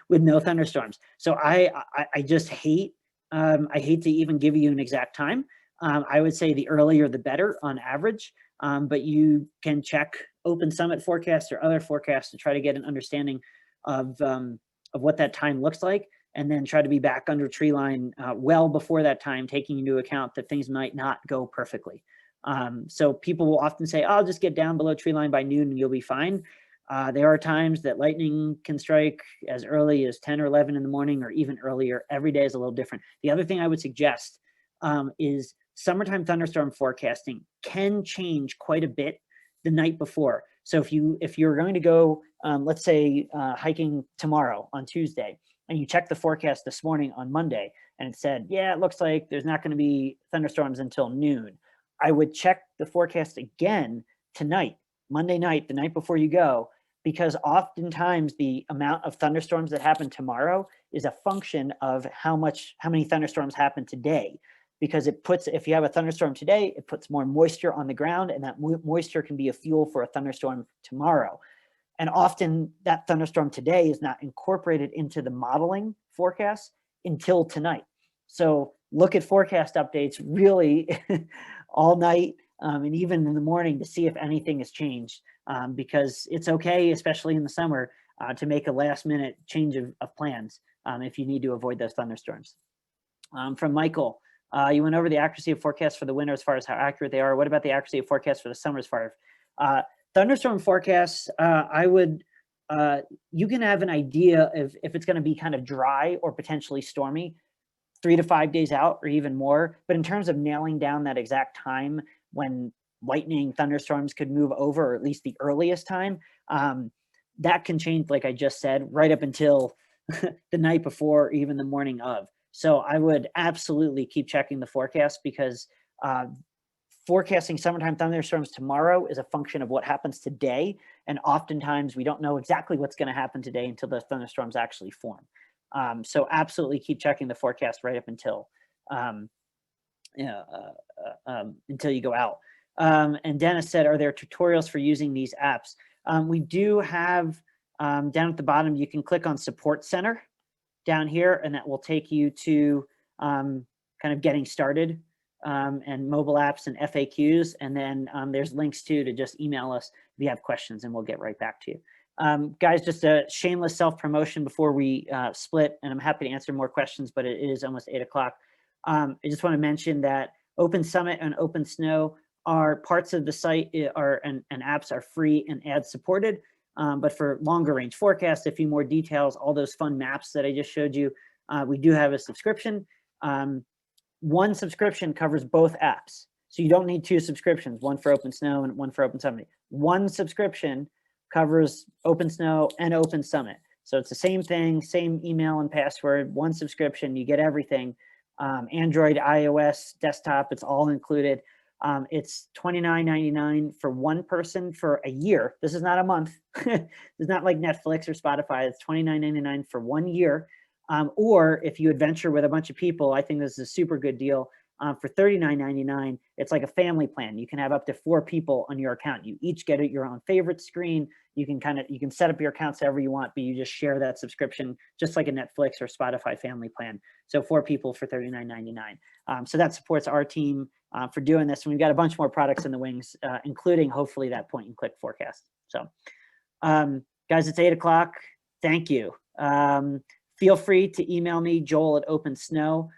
with no thunderstorms. So I just hate, I hate to even give you an exact time. I would say the earlier the better on average, but you can check OpenSummit forecasts or other forecasts to try to get an understanding of what that time looks like, and then try to be back under tree line well before that time, taking into account that things might not go perfectly. So people will often say, oh, I'll just get down below tree line by noon and you'll be fine. There are times that lightning can strike as early as 10 or 11 in the morning or even earlier. Every day is a little different. The other thing I would suggest is summertime thunderstorm forecasting can change quite a bit the night before. So if you're going to go, let's say hiking tomorrow on Tuesday, and you check the forecast this morning on Monday, and it said, yeah, it looks like there's not going to be thunderstorms until noon. I would check the forecast again tonight, Monday night, the night before you go, because oftentimes the amount of thunderstorms that happen tomorrow is a function of how many thunderstorms happen today. Because if you have a thunderstorm today, it puts more moisture on the ground, and that moisture can be a fuel for a thunderstorm tomorrow. And often that thunderstorm today is not incorporated into the modeling forecast until tonight. So look at forecast updates really all night and even in the morning to see if anything has changed, because it's okay, especially in the summer, to make a last minute change of plans if you need to avoid those thunderstorms. From Michael, you went over the accuracy of forecasts for the winter as far as how accurate they are. What about the accuracy of forecasts for the summer as far as thunderstorm forecasts? You can have an idea of if it's going to be kind of dry or potentially stormy 3 to 5 days out or even more. But in terms of nailing down that exact time when lightning thunderstorms could move over, or at least the earliest time, that can change, like I just said, right up until the night before or even the morning of. So I would absolutely keep checking the forecast, because forecasting summertime thunderstorms tomorrow is a function of what happens today. And oftentimes we don't know exactly what's going to happen today until the thunderstorms actually form. So absolutely keep checking the forecast right up until you go out. And Dennis said, are there tutorials for using these apps? We do have down at the bottom, you can click on Support Center down here, and that will take you to kind of getting started and mobile apps and FAQs. And then there's links to just email us if you have questions, and we'll get right back to you. Guys, just a shameless self-promotion before we split, and I'm happy to answer more questions, but it is almost 8 o'clock. I just want to mention that OpenSummit and OpenSnow are parts of the site and apps are free and ad supported. But for longer range forecasts, a few more details, all those fun maps that I just showed you, we do have a subscription. One subscription covers both apps. So you don't need 2 subscriptions, one for OpenSnow and one for OpenSummit. One subscription covers OpenSnow and OpenSummit. So it's the same thing, same email and password, one subscription, you get everything. Android, iOS, desktop, it's all included. It's $29.99 for one person for a year. This is not a month. It's not like Netflix or Spotify. It's $29.99 for 1 year. Or if you adventure with a bunch of people, I think this is a super good deal. For $39.99, it's like a family plan. You can have up to 4 people on your account. You each get your own favorite screen. You can set up your accounts however you want, but you just share that subscription, just like a Netflix or Spotify family plan. So 4 people for $39.99. So that supports our team for doing this. And we've got a bunch more products in the wings, including hopefully that point and click forecast. So guys, it's 8 o'clock. Thank you. Feel free to email me, Joel at OpenSnow,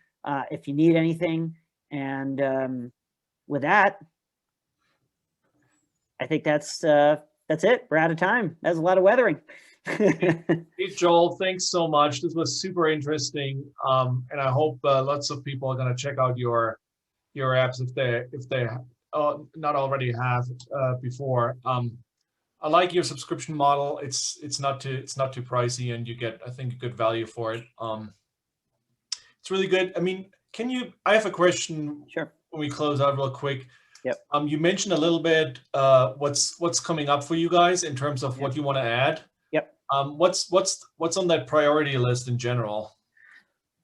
if you need anything. And with that, I think that's it. We're out of time. That's a lot of weathering. Hey, Joel, thanks so much. This was super interesting, and I hope lots of people are going to check out your apps if they not already have before. I like your subscription model. It's not too pricey, and you get, I think, a good value for it. It's really good. I mean, I have a question. Sure. When we close out real quick. Yep. You mentioned a little bit what's coming up for you guys in terms of what you want to add. Yep. What's on that priority list in general?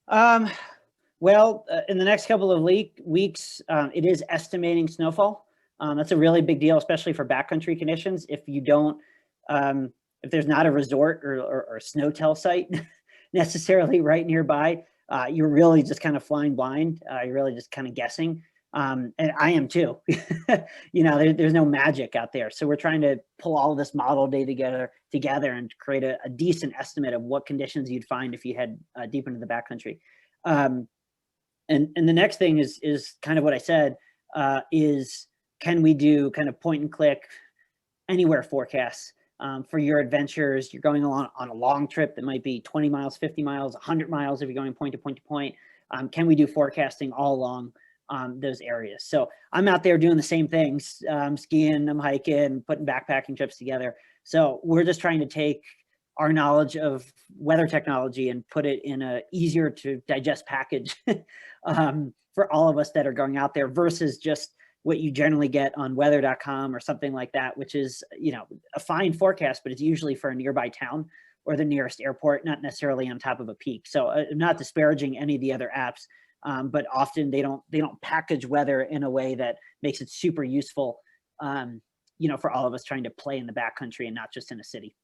Well, in the next couple of weeks, it is estimating snowfall. That's a really big deal, especially for backcountry conditions. If you don't, if there's not a resort or a snowtel site necessarily right nearby, you're really just kind of flying blind. You're really just kind of guessing. And I am too. There's no magic out there. So we're trying to pull all of this model data together and create a decent estimate of what conditions you'd find if you head deep into the backcountry. And the next thing is kind of what I said, is can we do kind of point and click anywhere forecasts for your adventures? You're going on a long trip that might be 20 miles, 50 miles, 100 miles if you're going point to point to point. Can we do forecasting all along those areas? So I'm out there doing the same things. I'm skiing, I'm hiking, putting backpacking trips together. So we're just trying to take our knowledge of weather technology and put it in a easier to digest package for all of us that are going out there versus just what you generally get on weather.com or something like that, which is, a fine forecast, but it's usually for a nearby town or the nearest airport, not necessarily on top of a peak. So I'm not disparaging any of the other apps, but often they don't package weather in a way that makes it super useful, for all of us trying to play in the backcountry and not just in a city.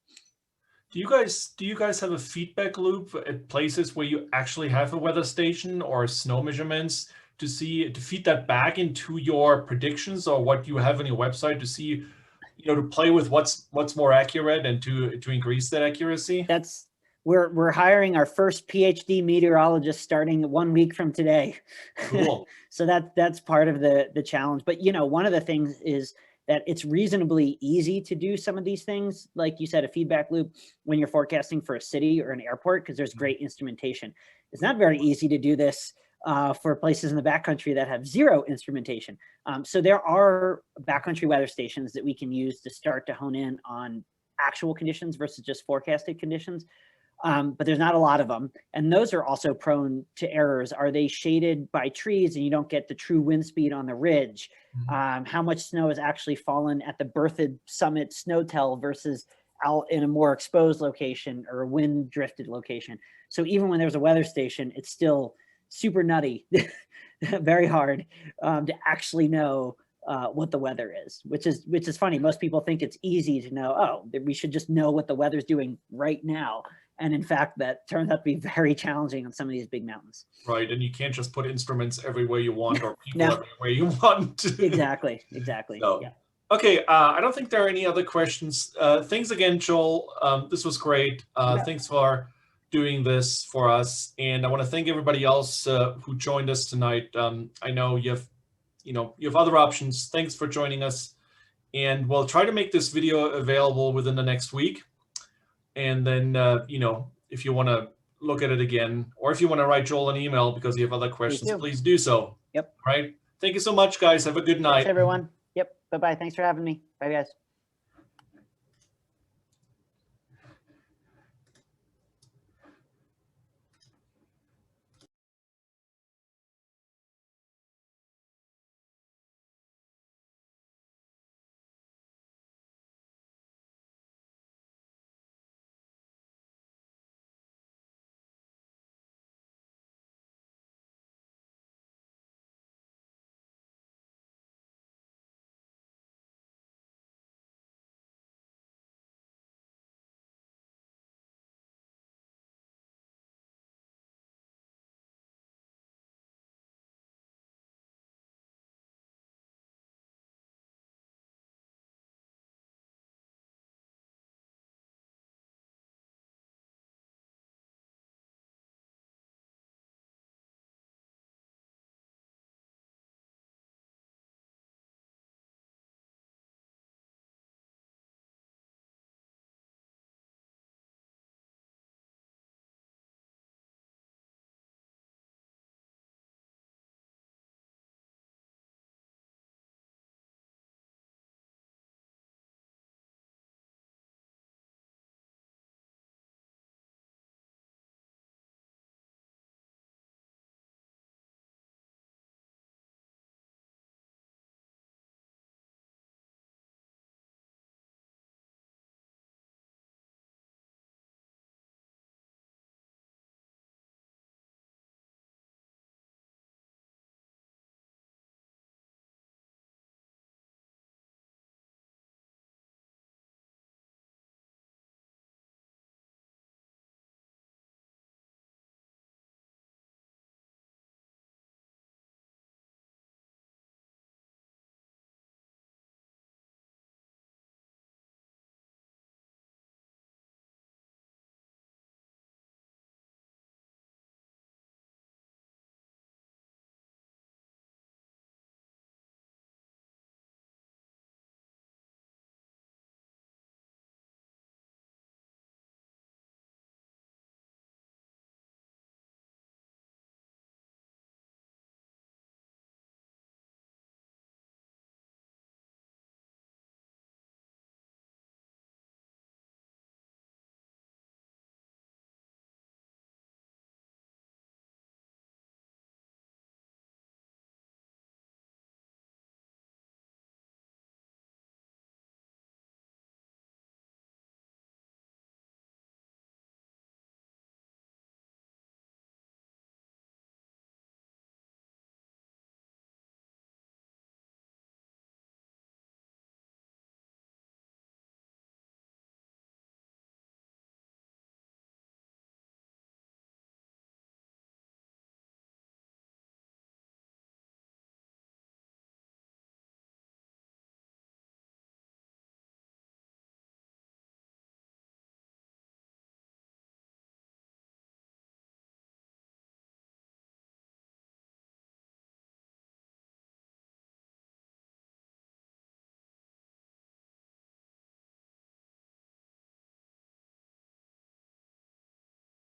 Do you guys have a feedback loop at places where you actually have a weather station or snow measurements to feed that back into your predictions or what you have on your website to see, to play with what's more accurate and to increase that accuracy? We're hiring our first PhD meteorologist starting 1 week from today. Cool. So that's part of the challenge. But one of the things is that it's reasonably easy to do some of these things. Like you said, a feedback loop when you're forecasting for a city or an airport, because there's great instrumentation. It's not very easy to do this for places in the backcountry that have zero instrumentation. So there are backcountry weather stations that we can use to start to hone in on actual conditions versus just forecasted conditions. But there's not a lot of them. And those are also prone to errors. Are they shaded by trees and you don't get the true wind speed on the ridge? How much snow has actually fallen at the Berthoud Summit snowtel versus out in a more exposed location or a wind drifted location? So even when there's a weather station, it's still super nutty, very hard to actually know what the weather is, which is funny. Most people think it's easy to know, that we should just know what the weather's doing right now. And in fact, that turns out to be very challenging on some of these big mountains. Right, and you can't just put instruments everywhere you want or people everywhere you want. Exactly. So, yeah. Okay, I don't think there are any other questions. Thanks again, Joel. This was great. Thanks for doing this for us, and I want to thank everybody else who joined us tonight. I know you have other options. Thanks for joining us, and we'll try to make this video available within the next week. And then, if you want to look at it again, or if you want to write Joel an email because you have other questions, please do so. Yep. All right. Thank you so much, guys. Have a good night. Thanks, everyone. Yep. Bye-bye. Thanks for having me. Bye, guys.